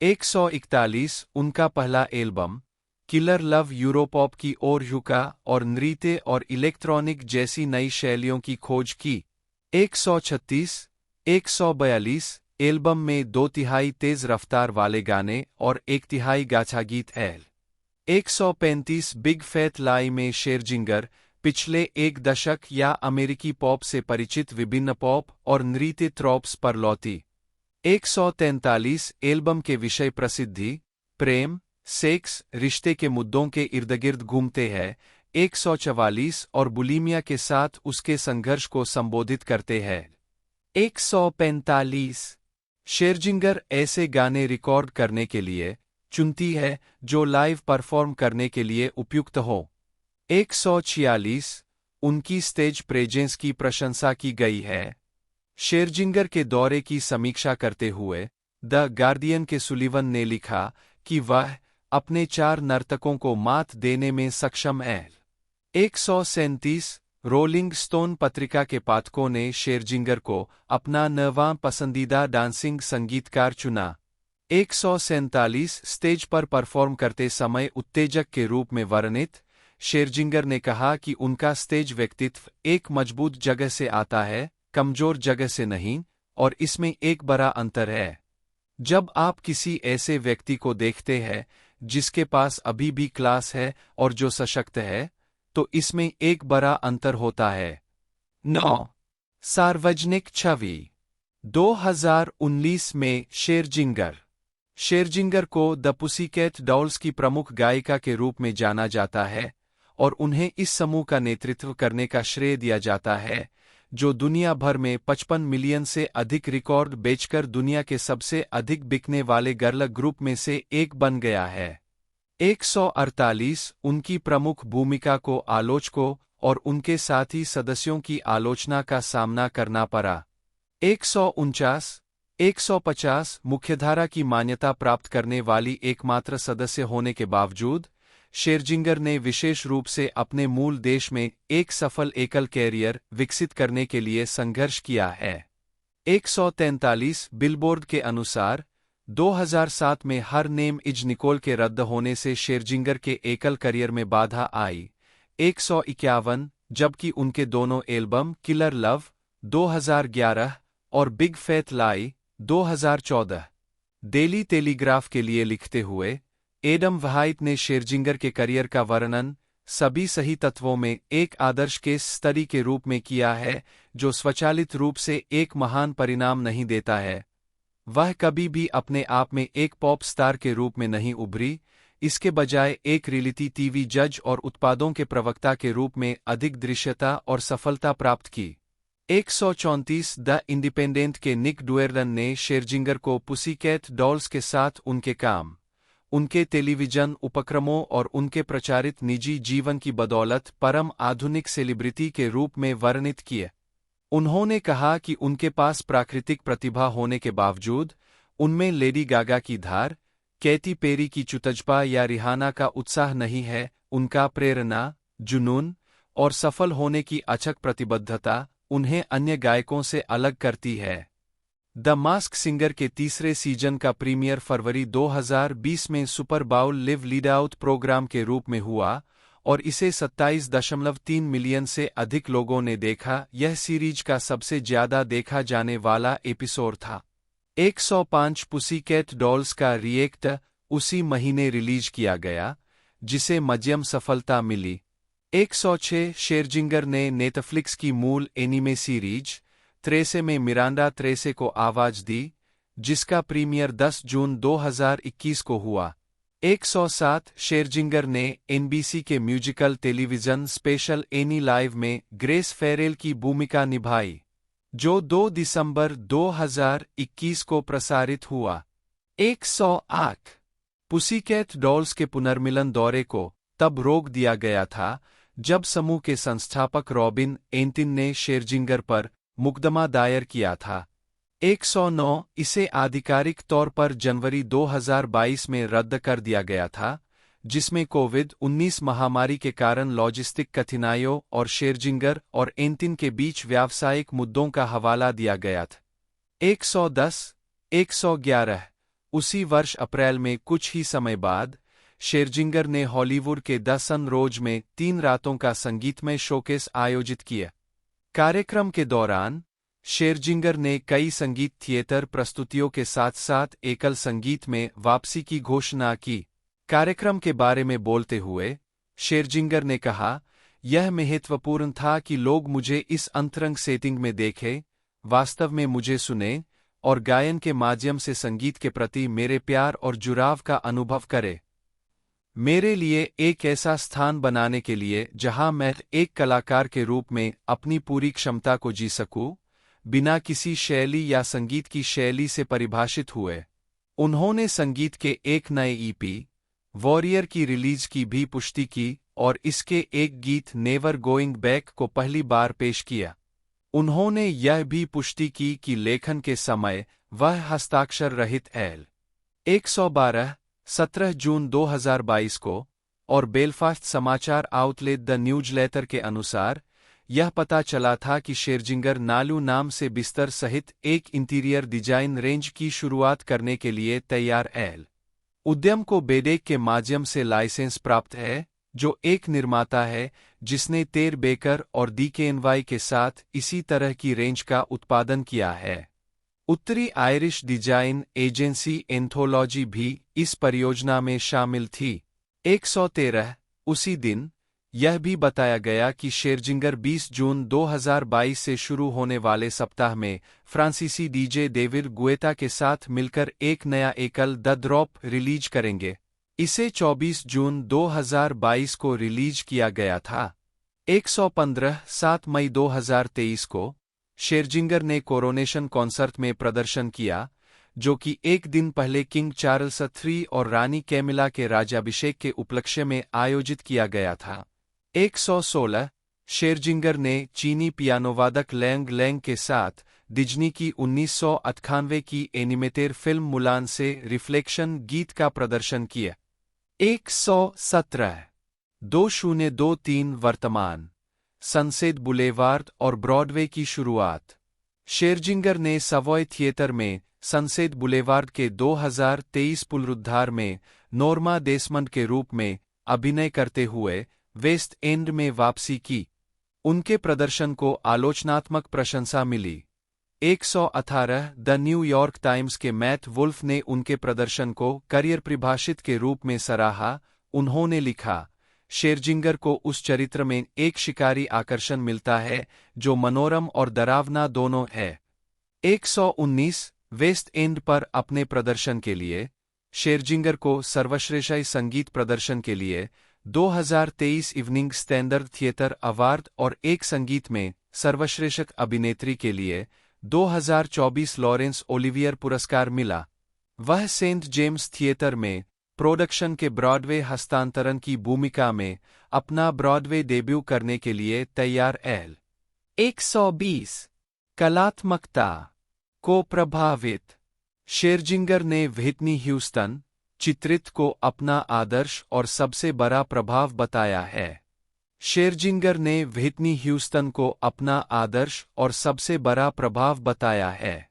Speaker 2: 141 उनका पहला एल्बम किलर लव यूरोपॉप की ओर झुका और नृत्य और इलेक्ट्रॉनिक जैसी नई शैलियों की खोज की। 142 एल्बम में 2/3 तेज रफ्तार वाले गाने और 1/3 गाथा गीत है। 135 बिग फैट लाई में शेरजिंगर पिछले एक दशक या अमेरिकी पॉप से परिचित विभिन्न पॉप और नृत्य ट्रॉप्स पर लौटी। 143 एल्बम के विषय प्रसिद्धि, प्रेम, सेक्स, रिश्ते के मुद्दों के इर्दगिर्द घूमते हैं। 144 और बुलिमिया के साथ उसके संघर्ष को संबोधित करते हैं। 145 शेरजिंगर ऐसे गाने रिकॉर्ड करने के लिए चुनती है जो लाइव परफॉर्म करने के लिए उपयुक्त हो। 146 उनकी स्टेज प्रेजेंस की प्रशंसा की गई है। शेरजिंगर के दौरे की समीक्षा करते हुए द गार्डियन के सुलिवन ने लिखा कि वह अपने 4 नर्तकों को मात देने में सक्षम है। 137 रोलिंग स्टोन पत्रिका के पाठकों ने शेरजिंगर को अपना 9वां पसंदीदा डांसिंग संगीतकार चुना। 147 स्टेज पर परफॉर्म करते समय उत्तेजक के रूप में वर्णित, शेरजिंगर ने कहा कि उनका स्टेज व्यक्तित्व एक मजबूत जगह से आता है, कमजोर जगह से नहीं, और इसमें एक बड़ा अंतर है। जब आप किसी ऐसे व्यक्ति को देखते हैं जिसके पास अभी भी क्लास है और जो सशक्त है, तो इसमें एक बड़ा अंतर होता है। 9 सार्वजनिक छवि 2019 में शेरजिंगर को द पुसीकैट डॉल्स की प्रमुख गायिका के रूप में जाना जाता है और उन्हें इस समूह का नेतृत्व करने का श्रेय दिया जाता है, जो दुनिया भर में 55 मिलियन से अधिक रिकॉर्ड बेचकर दुनिया के सबसे अधिक बिकने वाले गर्ल ग्रुप में से एक बन गया है। 148 उनकी प्रमुख भूमिका को आलोचकों और उनके साथी सदस्यों की आलोचना का सामना करना पड़ा। 150 मुख्यधारा की मान्यता प्राप्त करने वाली एकमात्र सदस्य होने के बावजूद शेरजिंगर ने विशेष रूप से अपने मूल देश में एक सफल एकल कैरियर विकसित करने के लिए संघर्ष किया है। 143 बिलबोर्ड के अनुसार 2007 में हर नेम इज निकोल के रद्द होने से शेरजिंगर के एकल करियर में बाधा आई। 151 जबकि उनके दोनों एल्बम किलर लव 2011 और बिग फेथ लाई 2014 डेली टेलीग्राफ के लिए लिखते हुए एडम व्हाइट ने शेरजिंगर के करियर का वर्णन सभी सही तत्वों में एक आदर्श केस स्टडी के रूप में किया है, जो स्वचालित रूप से एक महान परिणाम नहीं देता है। वह कभी भी अपने आप में एक पॉप स्टार के रूप में नहीं उभरी, इसके बजाय एक रियलिटी टीवी जज और उत्पादों के प्रवक्ता के रूप में अधिक दृश्यता और सफलता प्राप्त की। 134 द इंडिपेंडेंट के निक डुएर्लन ने शेरजिंगर को पुसीकैट डॉल्स के साथ उनके काम, उनके टेलीविजन उपक्रमों और उनके प्रचारित निजी जीवन की बदौलत परम आधुनिक सेलिब्रिटी के रूप में वर्णित किए। उन्होंने कहा कि उनके पास प्राकृतिक प्रतिभा होने के बावजूद उनमें लेडी गागा की धार, कैटी पेरी की चुतजपा या रिहाना का उत्साह नहीं है। उनका प्रेरणा, जुनून और सफल होने की अचक प्रतिबद्धता उन्हें अन्य गायकों से अलग करती है। द मास्क सिंगर के तीसरे सीजन का प्रीमियर फरवरी 2020 में Super Bowl LIV lead out programme के रूप में हुआ और इसे 27.3 मिलियन से अधिक लोगों ने देखा। यह सीरीज का सबसे ज्यादा देखा जाने वाला एपिसोड था। 105 पुसीकैट डॉल्स का रिएक्ट उसी महीने रिलीज किया गया, जिसे मध्यम सफलता मिली। 106 शेरजिंगर ने नेटफ्लिक्स की मूल एनीमे सीरीज त्रेसे में मिरांडा त्रेसे को आवाज दी, जिसका प्रीमियर 10 जून 2021 को हुआ। 107 शेरजिंगर ने एनबीसी के musical television special any live में ग्रेस फेरेल की भूमिका निभाई, जो 2 दिसंबर 2021 को प्रसारित हुआ। 108 पुसीकैट डॉल्स के पुनर्मिलन दौरे को तब रोक दिया गया था जब समूह के संस्थापक रॉबिन एंटिन ने शेरजिंगर पर मुकदमा दायर किया था। 109 इसे आधिकारिक तौर पर जनवरी 2022 में रद्द कर दिया गया था, जिसमें कोविड-19 महामारी के कारण लॉजिस्टिक कठिनाइयों और शेरजिंगर और एंटिन के बीच व्यावसायिक मुद्दों का हवाला दिया गया था। 111 उसी वर्ष अप्रैल में कुछ ही समय बाद शेरजिंगर ने हॉलीवुड के द सन रोज में 3 रातों का संगीतमय शोकेस आयोजित किया। कार्यक्रम के दौरान शेरजिंगर ने कई संगीत थिएटर प्रस्तुतियों के साथ साथ एकल संगीत में वापसी की घोषणा की। कार्यक्रम के बारे में बोलते हुए शेरजिंगर ने कहा, यह महत्वपूर्ण था कि लोग मुझे इस अंतरंग सेटिंग में देखें, वास्तव में मुझे सुने और गायन के माध्यम से संगीत के प्रति मेरे प्यार और जुड़ाव का अनुभव करें। मेरे लिए एक ऐसा स्थान बनाने के लिए जहां मैं एक कलाकार के रूप में अपनी पूरी क्षमता को जी सकूं, बिना किसी शैली या संगीत की शैली से परिभाषित हुए। उन्होंने संगीत के एक नए ईपी वॉरियर की रिलीज की भी पुष्टि की और इसके एक गीत नेवर गोइंग बैक को पहली बार पेश किया। उन्होंने यह भी पुष्टि की कि लेखन के समय वह हस्ताक्षर रहित एल 112 17 जून 2022 को और बेलफास्ट समाचार आउटलेट द न्यूज़लेटर के अनुसार यह पता चला था कि शेरजिंगर नालू नाम से बिस्तर सहित एक इंटीरियर डिजाइन रेंज की शुरुआत करने के लिए तैयार एल उद्यम को बेडेक के माध्यम से लाइसेंस प्राप्त है, जो एक निर्माता है जिसने टेर बेकर और DKNY के साथ इसी तरह की रेंज का उत्पादन किया है। उत्तरी आयरिश डिजाइन एजेंसी एंथोलॉजी भी इस परियोजना में शामिल थी। 113 उसी दिन यह भी बताया गया कि शेरजिंगर 20 जून 2022 से शुरू होने वाले सप्ताह में फ्रांसीसी डीजे डेविड गुएटा के साथ मिलकर एक नया एकल द ड्रॉप रिलीज करेंगे। इसे 24 जून 2022 को रिलीज किया गया था। 115 7 मई 2023 को शेरजिंगर ने कोरोनेशन कॉन्सर्ट में प्रदर्शन किया, जो कि एक दिन पहले किंग चार्ल्स III और रानी कैमिला के राज्याभिषेक के उपलक्ष्य में आयोजित किया गया था। 116 शेरजिंगर ने चीनी पियानोवादक लैंग लैंग के साथ डिज्नी की 1998 की एनिमेटेड फिल्म मुलान से रिफ्लेक्शन गीत का प्रदर्शन किया। 117 2023 वर्तमान सनसेट बुलेवार्ड और ब्रॉडवे की शुरुआत। शेरजिंगर ने सवॉय थिएटर में सनसेट बुलेवार्ड के 2023 पुनरुद्धार में नॉर्मा डेसमंड के रूप में अभिनय करते हुए वेस्ट एंड में वापसी की। उनके प्रदर्शन को आलोचनात्मक प्रशंसा मिली। 118 द न्यूयॉर्क टाइम्स के मैट वुल्फ ने उनके प्रदर्शन को करियर परिभाषित के रूप में सराहा। उन्होंने लिखा, शेरजिंगर को उस चरित्र में एक शिकारी आकर्षण मिलता है जो मनोरम और डरावना दोनों है। 119 वेस्ट एंड पर अपने प्रदर्शन के लिए शेरजिंगर को सर्वश्रेष्ठ संगीत प्रदर्शन के लिए 2023 इवनिंग स्टैंडर्ड थिएटर अवार्ड और एक संगीत में सर्वश्रेष्ठ अभिनेत्री के लिए 2024 लॉरेंस ओलिवियर पुरस्कार मिला। वह सेंट जेम्स थिएटर में प्रोडक्शन के ब्रॉडवे हस्तांतरण की भूमिका में अपना ब्रॉडवे डेब्यू करने के लिए तैयार है। 120 कलात्मकता को प्रभावित। शेरजिंगर ने व्हिटनी ह्यूस्टन चित्रित को अपना आदर्श और सबसे बड़ा प्रभाव बताया है। शेरजिंगर ने व्हिटनी ह्यूस्टन को अपना आदर्श और सबसे बड़ा प्रभाव बताया है।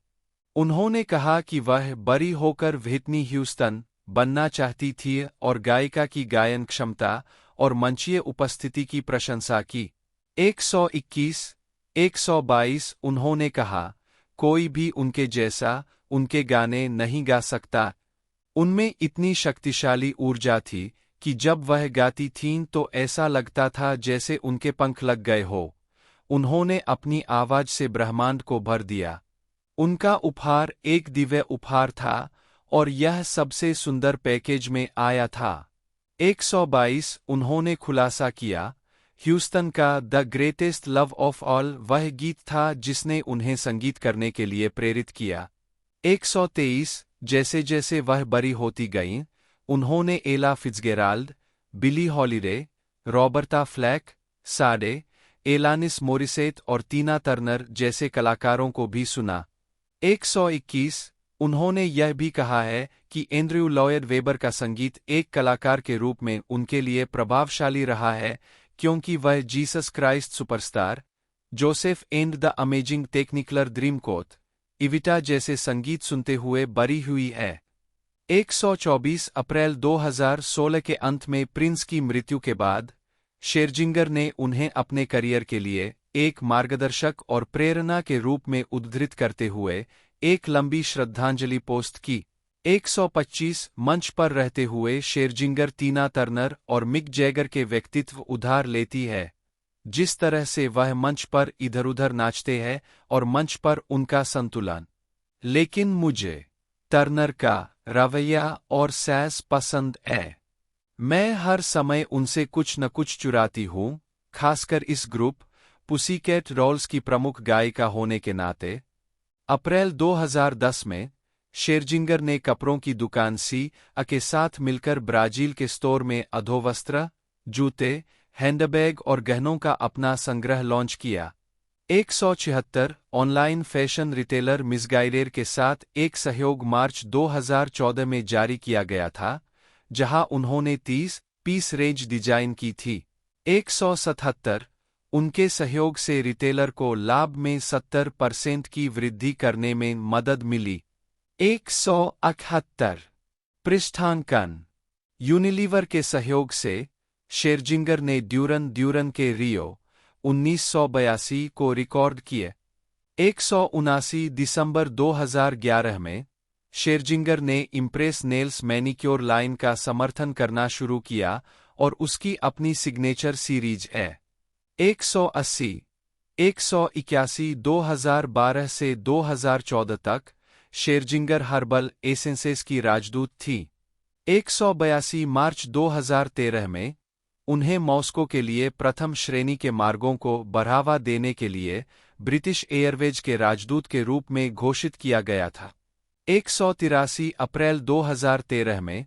Speaker 2: उन्होंने कहा कि वह बड़ी होकर व्हिटनी ह्यूस्टन बनना चाहती थी और गायिका की गायन क्षमता और मंचीय उपस्थिति की प्रशंसा की। 121 122 उन्होंने कहा, कोई भी उनके जैसा उनके गाने नहीं गा सकता। उनमें इतनी शक्तिशाली ऊर्जा थी कि जब वह गाती थीं तो ऐसा लगता था जैसे उनके पंख लग गए हो। उन्होंने अपनी आवाज से ब्रह्मांड को भर दिया। उनका उपहार एक दिव्य उपहार था और यह सबसे सुंदर पैकेज में आया था। 122 उन्होंने खुलासा किया, ह्यूस्टन का the greatest love of all वह गीत था जिसने उन्हें संगीत करने के लिए प्रेरित किया। 123 जैसे जैसे वह बड़ी होती गईं, उन्होंने एला फिट्जगेराल्ड, बिली हॉलिडे, रॉबर्टा फ्लैक, साडे, एलानिस मोरिसेट और टीना टर्नर जैसे कलाकारों को भी सुना। 121 उन्होंने यह भी कहा है कि एंड्रयू लॉयड वेबर का संगीत एक कलाकार के रूप में उनके लिए प्रभावशाली रहा है क्योंकि वह Jesus Christ superstar, Joseph and the amazing technicolor dreamcoat, Evita जैसे संगीत सुनते हुए बड़ी हुई है। 124 अप्रैल 2016 के अंत में प्रिंस की मृत्यु के बाद शेरजिंगर ने उन्हें अपने करियर के लिए एक मार्गदर्शक और प्रेरणा के रूप में उद्धृत करते हुए एक लंबी श्रद्धांजलि पोस्ट की। 125 मंच पर रहते हुए शेरजिंगर टीना टर्नर और मिक जैगर के व्यक्तित्व उधार लेती है। जिस तरह से वह मंच पर इधर-उधर नाचते हैं और मंच पर उनका संतुलन। लेकिन मुझे टर्नर का रवैया और सैस पसंद है। मैं हर समय उनसे कुछ न कुछ चुराती हूँ, खासकर इस ग्रुप पुसीकैट डॉल्स की प्रमुख गायिका होने के नाते। अप्रैल 2010 में शेरजिंगर ने कपड़ों की दुकान सी.ए. के साथ मिलकर ब्राजील के स्टोर में अधोवस्त्र, जूते, हैंडबैग और गहनों का अपना संग्रह लॉन्च किया। 176 ऑनलाइन फैशन रिटेलर मिसगाइरेर के साथ एक सहयोग मार्च 2014 में जारी किया गया था, जहां उन्होंने 30 पीस रेंज डिजाइन की थी। 177 उनके सहयोग से रिटेलर को लाभ में 70% की वृद्धि करने में मदद मिली। 178 पृष्ठांकन यूनिलीवर के सहयोग से शेरजिंगर ने ड्यूरन के रियो 1982 को रिकॉर्ड किए। 179 दिसंबर 2011 में शेरजिंगर ने इम्प्रेस नेल्स मैनिक्योर लाइन का समर्थन करना शुरू किया और उसकी अपनी सिग्नेचर सीरीज है। 180 181 2012 से 2014 तक शेरजिंगर हर्बल एसेंसेस की राजदूत थी। 182 मार्च 2013 में उन्हें मॉस्को के लिए प्रथम श्रेणी के मार्गों को बढ़ावा देने के लिए ब्रिटिश एयरवेज के राजदूत के रूप में घोषित किया गया था। 183 अप्रैल 2013 में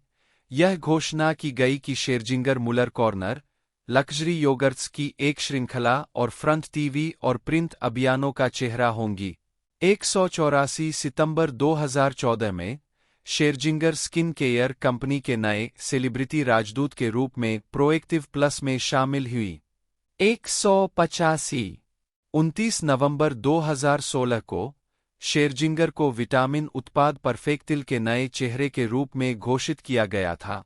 Speaker 2: यह घोषणा की गई कि शेरजिंगर मुलर कॉर्नर, लग्जरी योगर्ट्स की एक श्रृंखला और फ्रंट टीवी और प्रिंट अभियानों का चेहरा होंगी। 184 सितंबर 2014 में शेरजिंगर स्किन केयर कंपनी के नए सेलिब्रिटी राजदूत के रूप में प्रोएक्टिव प्लस में शामिल हुई। 185 29 नवंबर 2016 को शेरजिंगर को विटामिन उत्पाद परफेक्टिल के नए चेहरे के रूप में घोषित किया गया था।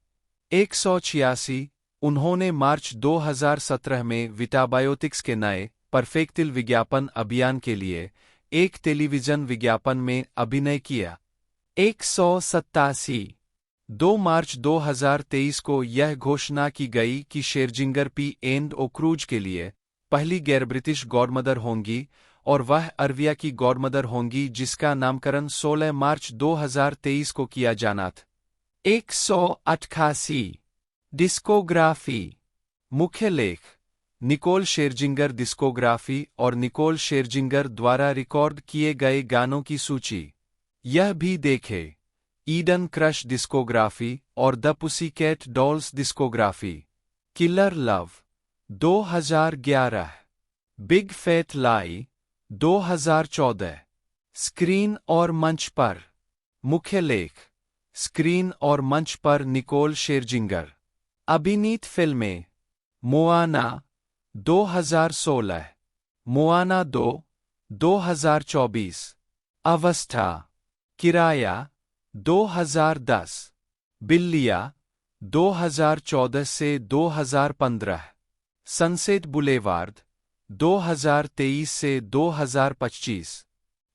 Speaker 2: 186 उन्होंने मार्च 2017 में विटाबायोटिक्स के नए परफेक्टिल विज्ञापन अभियान के लिए एक टेलीविजन विज्ञापन में अभिनय किया। 187 2 मार्च 2023 को यह घोषणा की गई कि शेरजिंगर पी एंड ओ क्रूज के लिए पहली गैर ब्रिटिश गॉडमदर होंगी और वह अरविया की गॉडमदर होंगी जिसका नामकरण 16 मार्च 2023 को किया जाना था। 188 डिस्कोग्राफी। मुख्य लेख निकोल शेरजिंगर डिस्कोग्राफी और निकोल शेरजिंगर द्वारा रिकॉर्ड किए गए गानों की सूची। यह भी देखें ईडन क्रश डिस्कोग्राफी और the Pussycat Dolls discography. Killer love 2011, big fat lie 2014। Screen और मंच पर। मुख्य लेख स्क्रीन और मंच पर निकोल शेरजिंगर। अभिनीत फिल्में मोआना 2016, मोआना 2 2024, अवस्था किराया 2010, बिल्लिया 2014 से 2015, सनसेट बुलेवार्ड 2023 से 2025।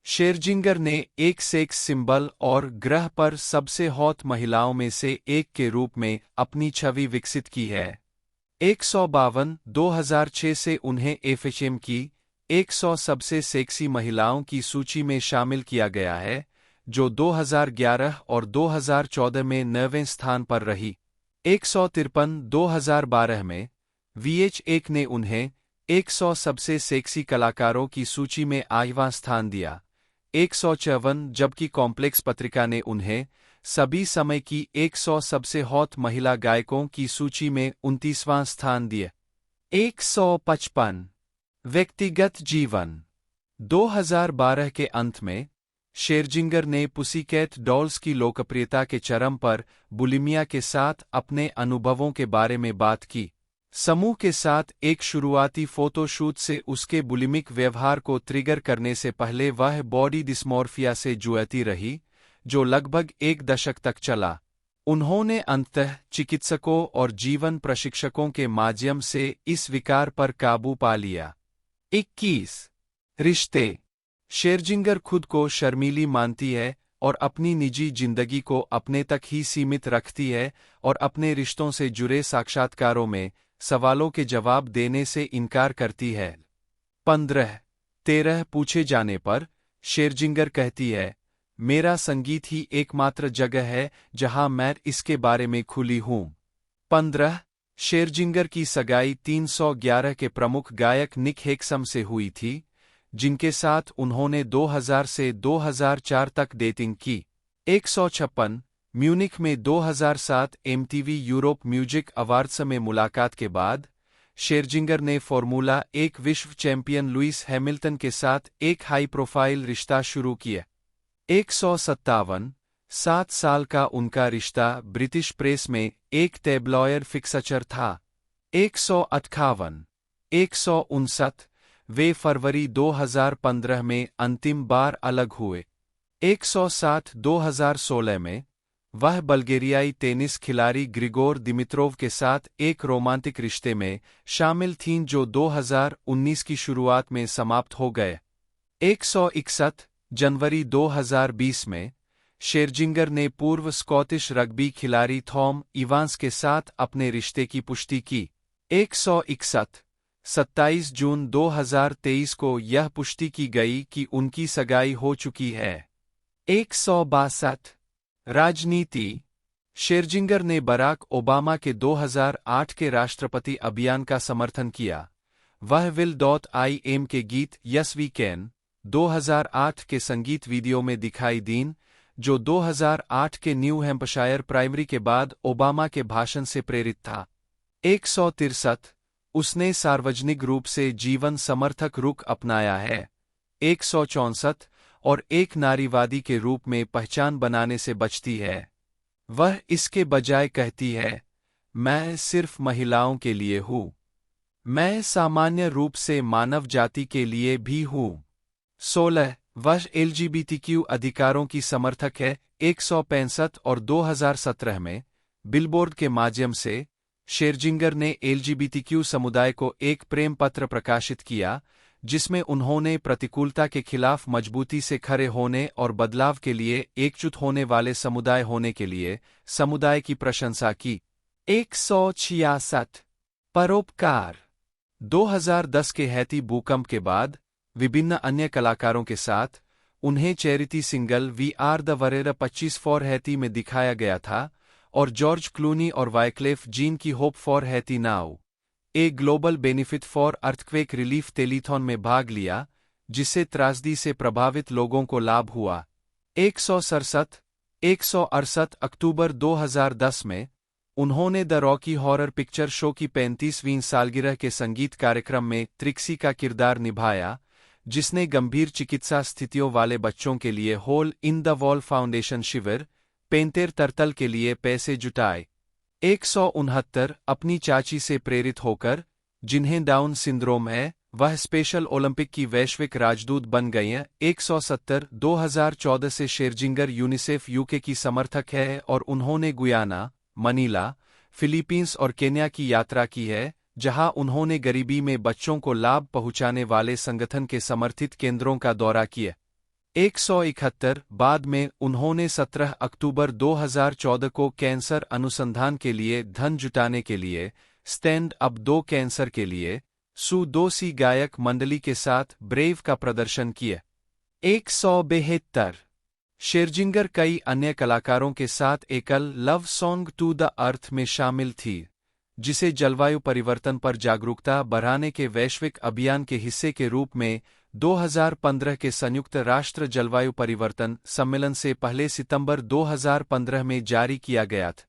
Speaker 2: शेरजिंगर ने एक सेक्स सिंबल और ग्रह पर सबसे हॉट महिलाओं में से एक के रूप में अपनी छवि विकसित की है। 152 2006 से उन्हें एफएचएम की 100 सबसे सेक्सी महिलाओं की सूची में शामिल किया गया है, जो 2011 और 2014 में 9वें स्थान पर रही। 153 2012 में VH1 ने उन्हें 100 सबसे सेक्सी कलाकारों की सूची में 8वां स्थान दिया। 154 जबकि कॉम्प्लेक्स पत्रिका ने उन्हें सभी समय की 100 सबसे हॉट महिला गायकों की सूची में 29वां स्थान दिया। 155 व्यक्तिगत जीवन। 2012 के अंत में शेरजिंगर ने पुसीकैट डॉल्स की लोकप्रियता के चरम पर बुलिमिया के साथ अपने अनुभवों के बारे में बात की। समूह के साथ एक शुरुआती फोटोशूट से उसके बुलिमिक व्यवहार को ट्रिगर करने से पहले वह बॉडी डिस्मॉर्फिया से जूझती रही, जो लगभग 1 दशक तक चला। उन्होंने अंततः चिकित्सकों और जीवन प्रशिक्षकों के माध्यम से इस विकार पर काबू पा लिया। 21 रिश्ते। शेरजिंगर खुद को शर्मीली मानती है और अपनी निजी जिंदगी को अपने तक ही सीमित रखती है और अपने रिश्तों से जुड़े साक्षात्कारों में सवालों के जवाब देने से इनकार करती है। 15-13 पूछे जाने पर शेरजिंगर कहती है, मेरा संगीत ही एकमात्र जगह है जहां मैं इसके बारे में खुली हूं। 15 शेरजिंगर की सगाई 311 के प्रमुख गायक निक हेक्सम से हुई थी, जिनके साथ उन्होंने 2000 से 2004 तक डेटिंग की। 156 म्यूनिख में 2007 MTV यूरोप म्यूजिक अवार्ड्स में मुलाकात के बाद शेरजिंगर ने फॉर्मूला 1 विश्व चैंपियन लुइस हैमिल्टन के साथ एक हाई प्रोफाइल रिश्ता शुरू किया। 157 7 साल का उनका रिश्ता ब्रिटिश प्रेस में एक टैब्लॉयड फिक्सचर था। 158 159 वे फरवरी 2015 में अंतिम बार अलग हुए। 160 2016 में वह बल्गेरियाई टेनिस खिलाड़ी ग्रिगोर दिमित्रोव के साथ एक रोमांटिक रिश्ते में शामिल थीं जो 2019 की शुरुआत में समाप्त हो गए। 161 जनवरी 2020 में शेरजिंगर ने पूर्व स्कॉटिश रग्बी खिलाड़ी थॉम इवांस के साथ अपने रिश्ते की पुष्टि की। 161 27 जून 2023 को यह पुष्टि की गई कि उनकी सगाई हो चुकी है। 162 राजनीति। शेरजिंगर ने बराक ओबामा के 2008 के राष्ट्रपति अभियान का समर्थन किया। वह विल.i.am के गीत यस वी कैन 2008 के संगीत वीडियो में दिखाई दीन, जो 2008 के न्यू हैम्पशायर प्राइमरी के बाद ओबामा के भाषण से प्रेरित था। 163 उसने सार्वजनिक रूप से जीवन समर्थक रुख अपनाया है। 164 और एक नारीवादी के रूप में पहचान बनाने से बचती है। वह इसके बजाय कहती है, मैं सिर्फ महिलाओं के लिए हूँ। मैं सामान्य रूप से मानव जाति के लिए भी हूँ। 16 वह एलजीबीटीक्यू अधिकारों की समर्थक है। 165 और 2017 में बिलबोर्ड के माध्यम से शेरजिंगर ने एलजीबीटीक्यू समुदाय को एक प्रेम पत्र प्रकाशित किया, जिसमें उन्होंने प्रतिकूलता के खिलाफ मजबूती से खड़े होने और बदलाव के लिए एकजुट होने वाले समुदाय होने के लिए समुदाय की प्रशंसा की। 166 परोपकार 2010 के हैती भूकंप के बाद विभिन्न अन्य कलाकारों के साथ उन्हें charity single we are the world 25 for Haiti में दिखाया गया था और जॉर्ज क्लूनी और वाइक्लेफ जीन की hope for Haiti now a global benefit for earthquake relief telethon में भाग लिया, जिससे त्रासदी से प्रभावित लोगों को लाभ हुआ। 168 अक्टूबर 2010 में उन्होंने the Rocky horror picture show की 35वीं सालगिरह के संगीत कार्यक्रम में ट्रिक्सी का किरदार निभाया, जिसने गंभीर चिकित्सा स्थितियों वाले बच्चों के लिए Hole in the Wall Foundation शिविर पेंतेर तरतल के लिए पैसे जुटाए। 169 अपनी चाची से प्रेरित होकर, जिन्हें डाउन सिंड्रोम है, वह स्पेशल ओलंपिक की वैश्विक राजदूत बन गई हैं। 170 2014 से शेरजिंगर यूनिसेफ यूके की समर्थक है और उन्होंने गुयाना, मनीला, फिलीपींस और केन्या की यात्रा की है, जहां उन्होंने गरीबी में बच्चों को लाभ पहुंचाने वाले संगठन के समर्थित केंद्रों का दौरा किया। 171 बाद में उन्होंने 17 अक्टूबर 2014 को कैंसर अनुसंधान के लिए धन जुटाने के लिए स्टैंड अप दो कैंसर के लिए सुदोसी गायक मंडली के साथ ब्रेव का प्रदर्शन किया। 172 शेरजिंगर कई अन्य कलाकारों के साथ एकल Love Song to the Earth में शामिल थी, जिसे जलवायु परिवर्तन पर जागरूकता बढ़ाने के वैश्विक अभियान के हिस्से के रूप में 2015 के संयुक्त राष्ट्र जलवायु परिवर्तन सम्मेलन से पहले सितंबर 2015 में जारी किया गया था।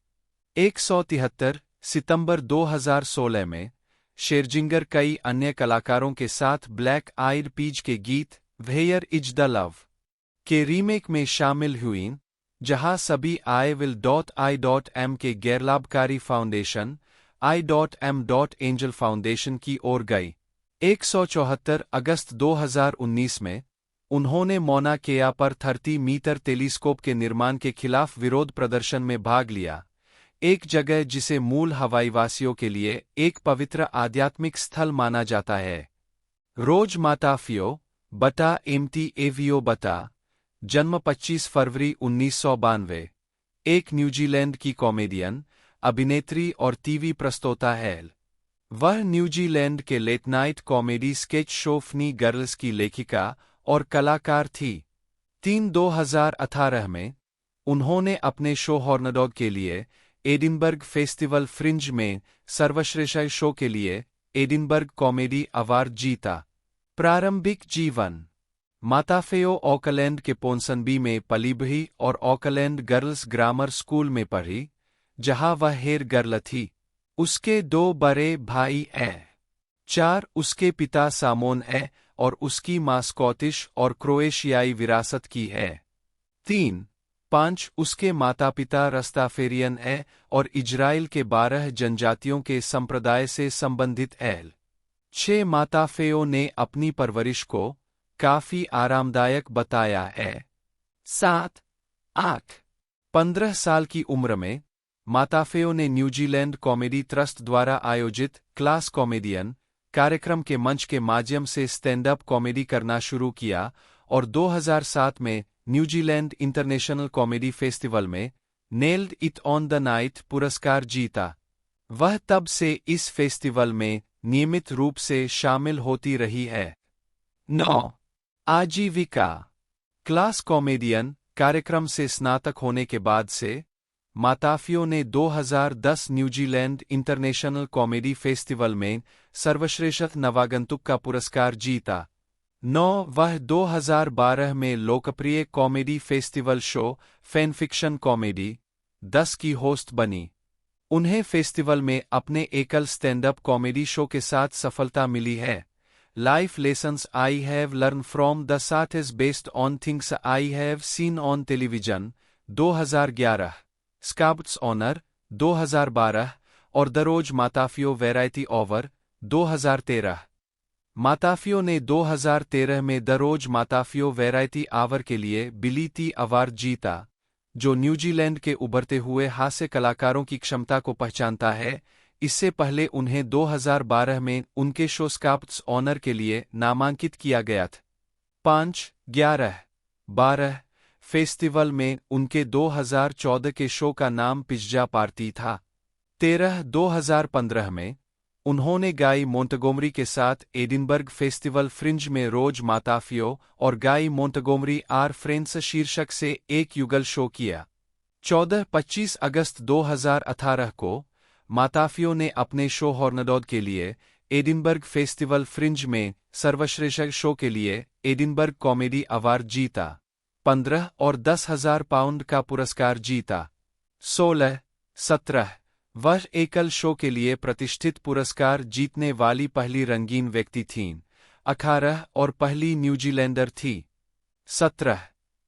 Speaker 2: 173 सितंबर 2016 में शेरजिंगर कई अन्य कलाकारों के साथ ब्लैक आइड पीज के गीत वेयर इज द लव के रीमेक में शामिल हुईं, जहां सभी I.will.i.m के गैरलाभकारी फाउंडेशन I.m.angel फाउंडेशन की ओर गई। 174 अगस्त 2019 में उन्होंने मौना केआ पर 30 मीटर टेलीस्कोप के निर्माण के खिलाफ विरोध प्रदर्शन में भाग लिया, एक जगह जिसे मूल हवाईवासियों के लिए एक पवित्र आध्यात्मिक स्थल माना जाता है। रोज माताफियो बटा एमटी एवियो बटा, जन्म 25 फरवरी 1992, एक न्यूजीलैंड की कॉमेडियन, अभिनेत्री और टीवी प्रस्तोता है। वह न्यूजीलैंड के late night comedy sketch show Funny Girls की लेखिका और कलाकार थी। 2018 में उन्होंने अपने शो हॉर्नडॉग के लिए एडिनबर्ग फेस्टिवल फ्रिंज में सर्वश्रेष्ठ शो के लिए एडिनबर्ग कॉमेडी अवार्ड जीता। प्रारंभिक जीवन माताफेओ ऑकलैंड के पोन्सनबी में पली बढ़ी और ऑकलैंड गर्ल्स ग्रामर स्कूल में पढ़ी, जहां वह हेयर गर्ल थी। उसके 2 बड़े भाई हैं। 4 उसके पिता सामोन है और उसकी मां स्कॉटिश और क्रोएशियाई विरासत की है। 5 उसके माता-पिता रस्ताफेरियन है और इजराइल के 12 जनजातियों के संप्रदाय से संबंधित है। 6 माताफेओ ने अपनी परवरिश को काफी आरामदायक बताया है। 7 15 साल की उम्र में माताफेओ ने न्यूजीलैंड कॉमेडी ट्रस्ट द्वारा आयोजित क्लास कॉमेडियन कार्यक्रम के मंच के माध्यम से स्टैंड अप कॉमेडी करना शुरू किया और 2007 में न्यूजीलैंड इंटरनेशनल कॉमेडी फेस्टिवल में nailed it on the night पुरस्कार जीता। वह तब से इस फेस्टिवल में नियमित रूप से शामिल होती रही है। 9 आजीविका क्लास कॉमेडियन कार्यक्रम से स्नातक होने के बाद से माताफियो ने 2010 न्यूजीलैंड इंटरनेशनल कॉमेडी फेस्टिवल में सर्वश्रेष्ठ नवागंतुक का पुरस्कार जीता। 9 वह 2012 में लोकप्रिय comedy festival show fanfiction comedy 10 की होस्ट बनी। उन्हें फेस्टिवल में अपने एकल स्टैंड-अप कॉमेडी शो के साथ सफलता मिली है। Life lessons I have learn from the साथ is based on things I have seen on television 2011, scouts honour 2012 और the Rose Matafeo variety over 2013। Matafeo ने 2013 में the Rose Matafeo variety hour के लिए बिली टी अवार्ड जीता, जो New Zealand के उभरते हुए हास्य कलाकारों की क्षमता को पहचानता है। इससे पहले उन्हें 2012 में उनके शो स्काउट्स ऑनर के लिए नामांकित किया गया था। 5, 11, 12 फेस्टिवल में उनके 2014 के शो का नाम पिज्जा पार्टी था। 13, 2015 में उन्होंने गाई मोंटगोमरी के साथ एडिनबर्ग फेस्टिवल फ्रिंज में रोज माताफियो और गाई मोंटगोमरी आर फ्रेंड्स शीर्षक से एक युगल शो किया। 14-25 अगस्त 2018 को माताफियो ने अपने शो हॉर्नडॉड के लिए एडिनबर्ग फेस्टिवल फ्रिंज में सर्वश्रेष्ठ शो के लिए एडिनबर्ग कॉमेडी अवार्ड जीता। 15 और 10,000 पाउंड का पुरस्कार जीता। 16, 17 वह एकल शो के लिए प्रतिष्ठित पुरस्कार जीतने वाली पहली रंगीन व्यक्ति थीं। 18 और पहली न्यूजीलैंडर थी। 17,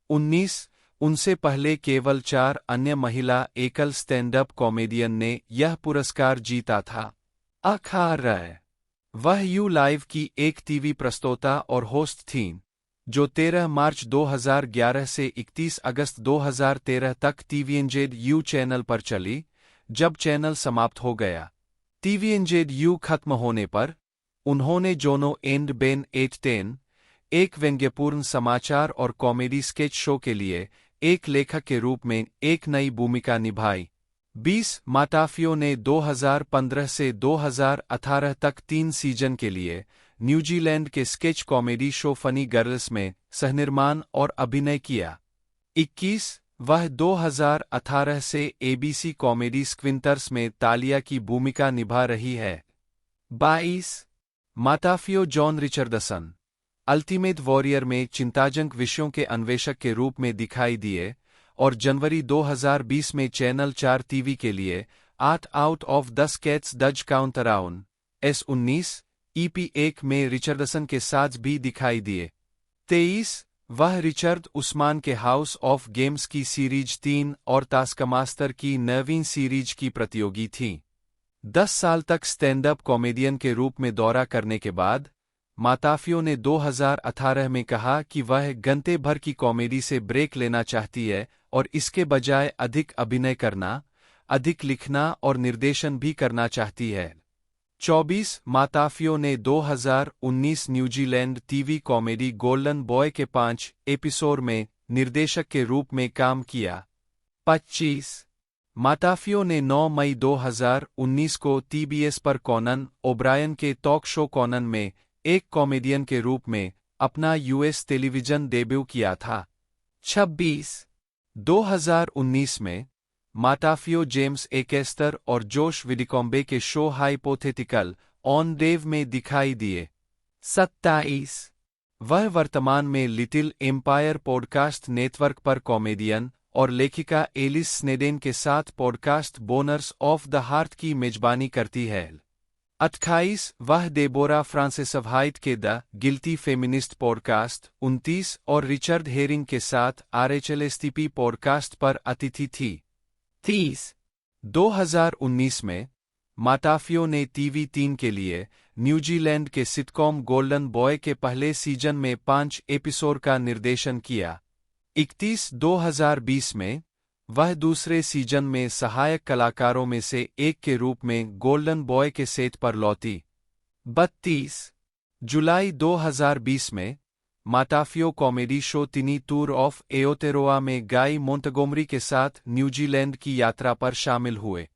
Speaker 2: 19 उनसे पहले केवल 4 अन्य महिला एकल स्टैंड-अप कॉमेडियन ने यह पुरस्कार जीता था। 18 वह यू लाइव की एक टीवी प्रस्तोता और होस्ट थीं, जो 13 मार्च 2011 से 31 अगस्त 2013 तक टीवीएनजेड यू चैनल पर चली, जब चैनल समाप्त हो गया। टीवीएनजेड यू खत्म होने पर उन्होंने जोनो एंड बेन 810, एक व्यंग्यपूर्ण समाचार और कॉमेडी स्केच शो के लिए एक लेखक के रूप में एक नई भूमिका निभाई। 20 माताफियो ने 2015 से 2018 तक 3 सीजन के लिए न्यूजीलैंड के sketch comedy show Funny girls में सहनिर्माण और अभिनय किया। 21 वह 2018 से एबीसी कॉमेडी स्क्विंटर्स में तालिया की भूमिका निभा रही है। 22 माताफियो जॉन रिचर्डसन अल्टीमेट वॉरियर में चिंताजनक विषयों के अन्वेषक के रूप में दिखाई दिए और जनवरी 2020 में चैनल 4 टीवी के लिए 8 out of 10 cats does count around S19 EP1 में रिचर्डसन के साथ भी दिखाई दिए। 23 वह रिचर्ड उस्मान के हाउस ऑफ गेम्स की सीरीज 3 और टास्कमास्टर की नवीन सीरीज की प्रतियोगी थी। 10 साल तक स्टैंड-अप कॉमेडियन के रूप में दौरा करने के बाद माताफियो ने 2018 में कहा कि वह घंटे भर की कॉमेडी से ब्रेक लेना चाहती है और इसके बजाय अधिक अभिनय करना, अधिक लिखना और निर्देशन भी करना चाहती है। 24 माताफियो ने 2019 New Zealand TV comedy golden boy के 5 एपिसोड में निर्देशक के रूप में काम किया। 25 माताफियो ने 9 मई 2019 को टीबीएस पर कॉनन ओब्रायन के टॉक शो कॉनन में एक कॉमेडियन के रूप में अपना यूएस टेलीविजन डेब्यू किया था। 26 2019 में माताफियो जेम्स एकेस्टर और जोश विडिकॉम्बे के शो हाइपोथेटिकल ऑन डेव में दिखाई दिए। 27 वह वर्तमान में लिटिल एम्पायर पॉडकास्ट नेटवर्क पर कॉमेडियन और लेखिका एलिस स्नेडेन के साथ podcast boners of the heart की मेजबानी करती है। 28 वह डेबोरा फ्रांसिसवाइट के द गिल्टी फेमिनिस्ट पॉडकास्ट 29 और रिचर्ड हेरिंग के साथ RHLSTP पॉडकास्ट पर अतिथि थी। 30 2019 में माताफियो ने टीवी 3 के लिए न्यूजीलैंड के सिटकॉम गोल्डन बॉय के पहले सीजन में 5 एपिसोड का निर्देशन किया। 31 2020 में वह दूसरे सीजन में सहायक कलाकारों में से एक के रूप में गोल्डन बॉय के सेट पर लौटी। 32 जुलाई 2020 में माताफियो कॉमेडी शो तिनी टूर ऑफ एओटेरोआ में गाई मोंटगोमरी के साथ न्यूजीलैंड की यात्रा पर शामिल हुए।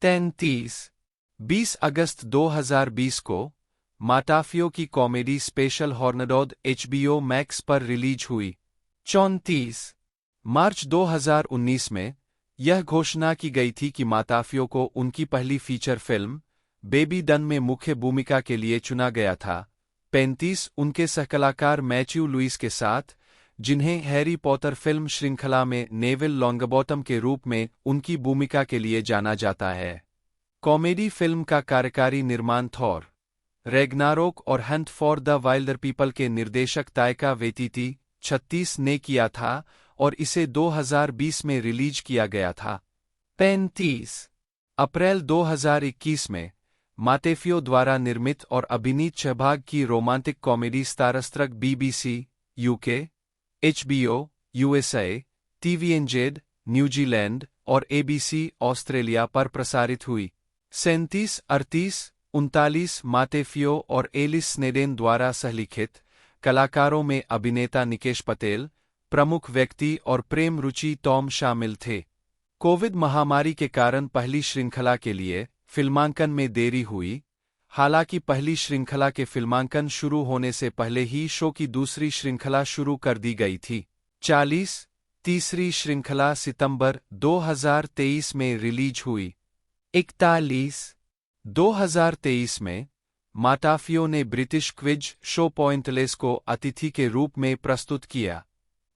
Speaker 2: 33 20 अगस्त 2020 को माताफियो की कॉमेडी स्पेशल हॉर्नडॉड HBO मैक्स पर रिलीज हुई। 34 मार्च 2019 में यह घोषणा की गई थी कि माताफियो को उनकी पहली फीचर फिल्म बेबी डन में मुख्य भूमिका के लिए चुना गया था। 35 उनके सहकलाकार मैथ्यू लुइस के साथ, जिन्हें हैरी पॉटर फिल्म श्रृंखला में नेविल लॉन्गबॉटम के रूप में उनकी भूमिका के लिए जाना जाता है। कॉमेडी फिल्म का कार्यकारी निर्माण थॉर रैग्नारोक और Hunt for the Wilder people के निर्देशक ताइका वेतिती 36 ने किया था और इसे 2020 में रिलीज किया गया था। 35 अप्रैल 2021 में मातेफियो द्वारा निर्मित और अभिनीत 6 भाग की romantic comedy starstruck BBC UK, HBO USA, TVNZ New Zealand और ABC ऑस्ट्रेलिया पर प्रसारित हुई। 37, 38, 39 मातेफियो और एलिस स्नेडेन द्वारा सहलिखित। कलाकारों में अभिनेता निकेश पटेल, प्रमुख व्यक्ति और प्रेम रुचि टॉम शामिल थे। कोविड महामारी के कारण पहली श्रृंखला के लिए फिल्मांकन में देरी हुई। हालांकि पहली श्रृंखला के फिल्मांकन शुरू होने से पहले ही शो की दूसरी श्रृंखला शुरू कर दी गई थी। 40 तीसरी श्रृंखला सितंबर 2023 में रिलीज हुई। 41 2023 में माताफियो ने ब्रिटिश क्विज शो पॉइंटलेस को अतिथि के रूप में प्रस्तुत किया।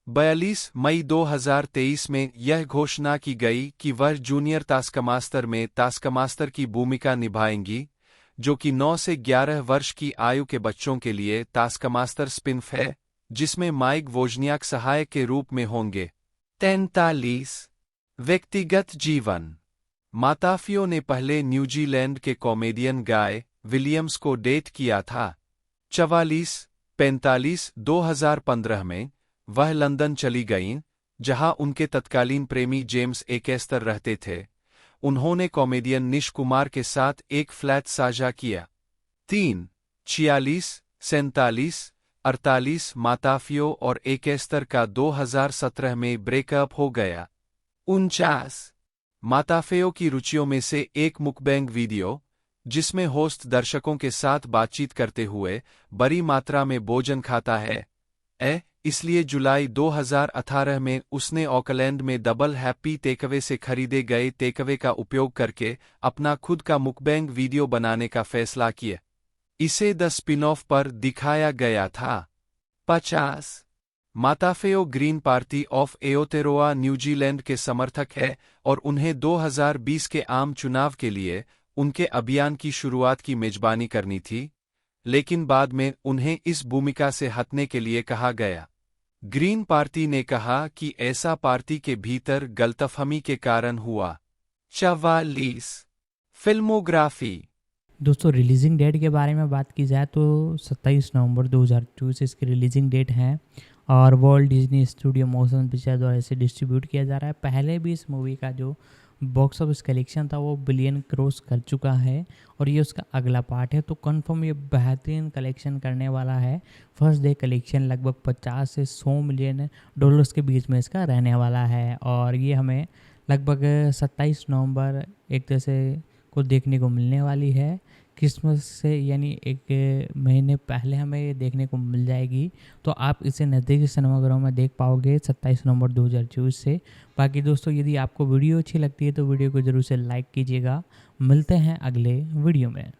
Speaker 2: 42 मई 2023 में यह घोषणा की गई कि वह जूनियर टास्कमास्टर में टास्कमास्टर की भूमिका निभाएंगी, जो कि 9 से 11 वर्ष की आयु के बच्चों के लिए टास्कमास्टर स्पिन-ऑफ है, जिसमें माइक वोजनियाक सहायक के रूप में होंगे। 43 व्यक्तिगत जीवन माताफियो ने पहले न्यूजीलैंड के कॉमेडियन गाय विलियम्स को डेट किया था। 45 2015 में वह लंदन चली गईं, जहां उनके तत्कालीन प्रेमी जेम्स एकेस्टर रहते थे। उन्होंने कॉमेडियन निश कुमार के साथ एक फ्लैट साझा किया। 46 47 48 माताफियो और एकेस्टर का 2017 में ब्रेकअप हो गया। 49 माताफियो की रुचियों में से एक मुकबैंग वीडियो, जिसमें होस्ट दर्शकों के साथ बातचीत करते हुए बड़ी मात्रा में भोजन खाता है। इसलिए जुलाई 2018 में उसने ऑकलैंड में डबल हैप्पी टेकअवे से खरीदे गए टेकअवे का उपयोग करके अपना खुद का मुकबैंग वीडियो बनाने का फैसला किया। इसे द स्पिन-ऑफ पर दिखाया गया था। 50 माताफियो ग्रीन पार्टी ऑफ एओतेरोआ न्यूजीलैंड के समर्थक है और उन्हें 2020 के आम चुनाव के लिए उनके अभियान की शुरुआत की मेजबानी करनी थी, लेकिन बाद में उन्हें इस भूमिका से हटने के लिए कहा गया। ग्रीन पार्टी ने कहा कि ऐसा पार्टी के भीतर गलतफहमी के कारण हुआ। 44 फिल्मोग्राफी
Speaker 1: दोस्तों रिलीजिंग डेट के बारे में बात की जाए तो 27 नवंबर 2024 इसकी रिलीजिंग डेट है और world Disney studio motion picture द्वारा इसे डिस्ट्रीब्यूट किया जा रहा है। पहले भी इस मूवी का जो बॉक्स ऑफिस कलेक्शन था वो बिलियन क्रॉस कर चुका है और ये उसका अगला पार्ट है, तो कंफर्म ये बेहतरीन कलेक्शन करने वाला है। फर्स्ट डे कलेक्शन लगभग 50 से 100 मिलियन डॉलर्स के बीच में इसका रहने वाला है और ये हमें लगभग 27 नवंबर एक तरह से को देखने को मिलने वाली है। क्रिसमस से यानी एक महीने पहले हमें ये देखने को मिल जाएगी, तो आप इसे नज़दीकी सिनेमाघरों में देख पाओगे 27 नवंबर 2024 से। बाकी दोस्तों यदि आपको वीडियो अच्छी लगती है तो वीडियो को ज़रूर से लाइक कीजिएगा। मिलते हैं अगले वीडियो में।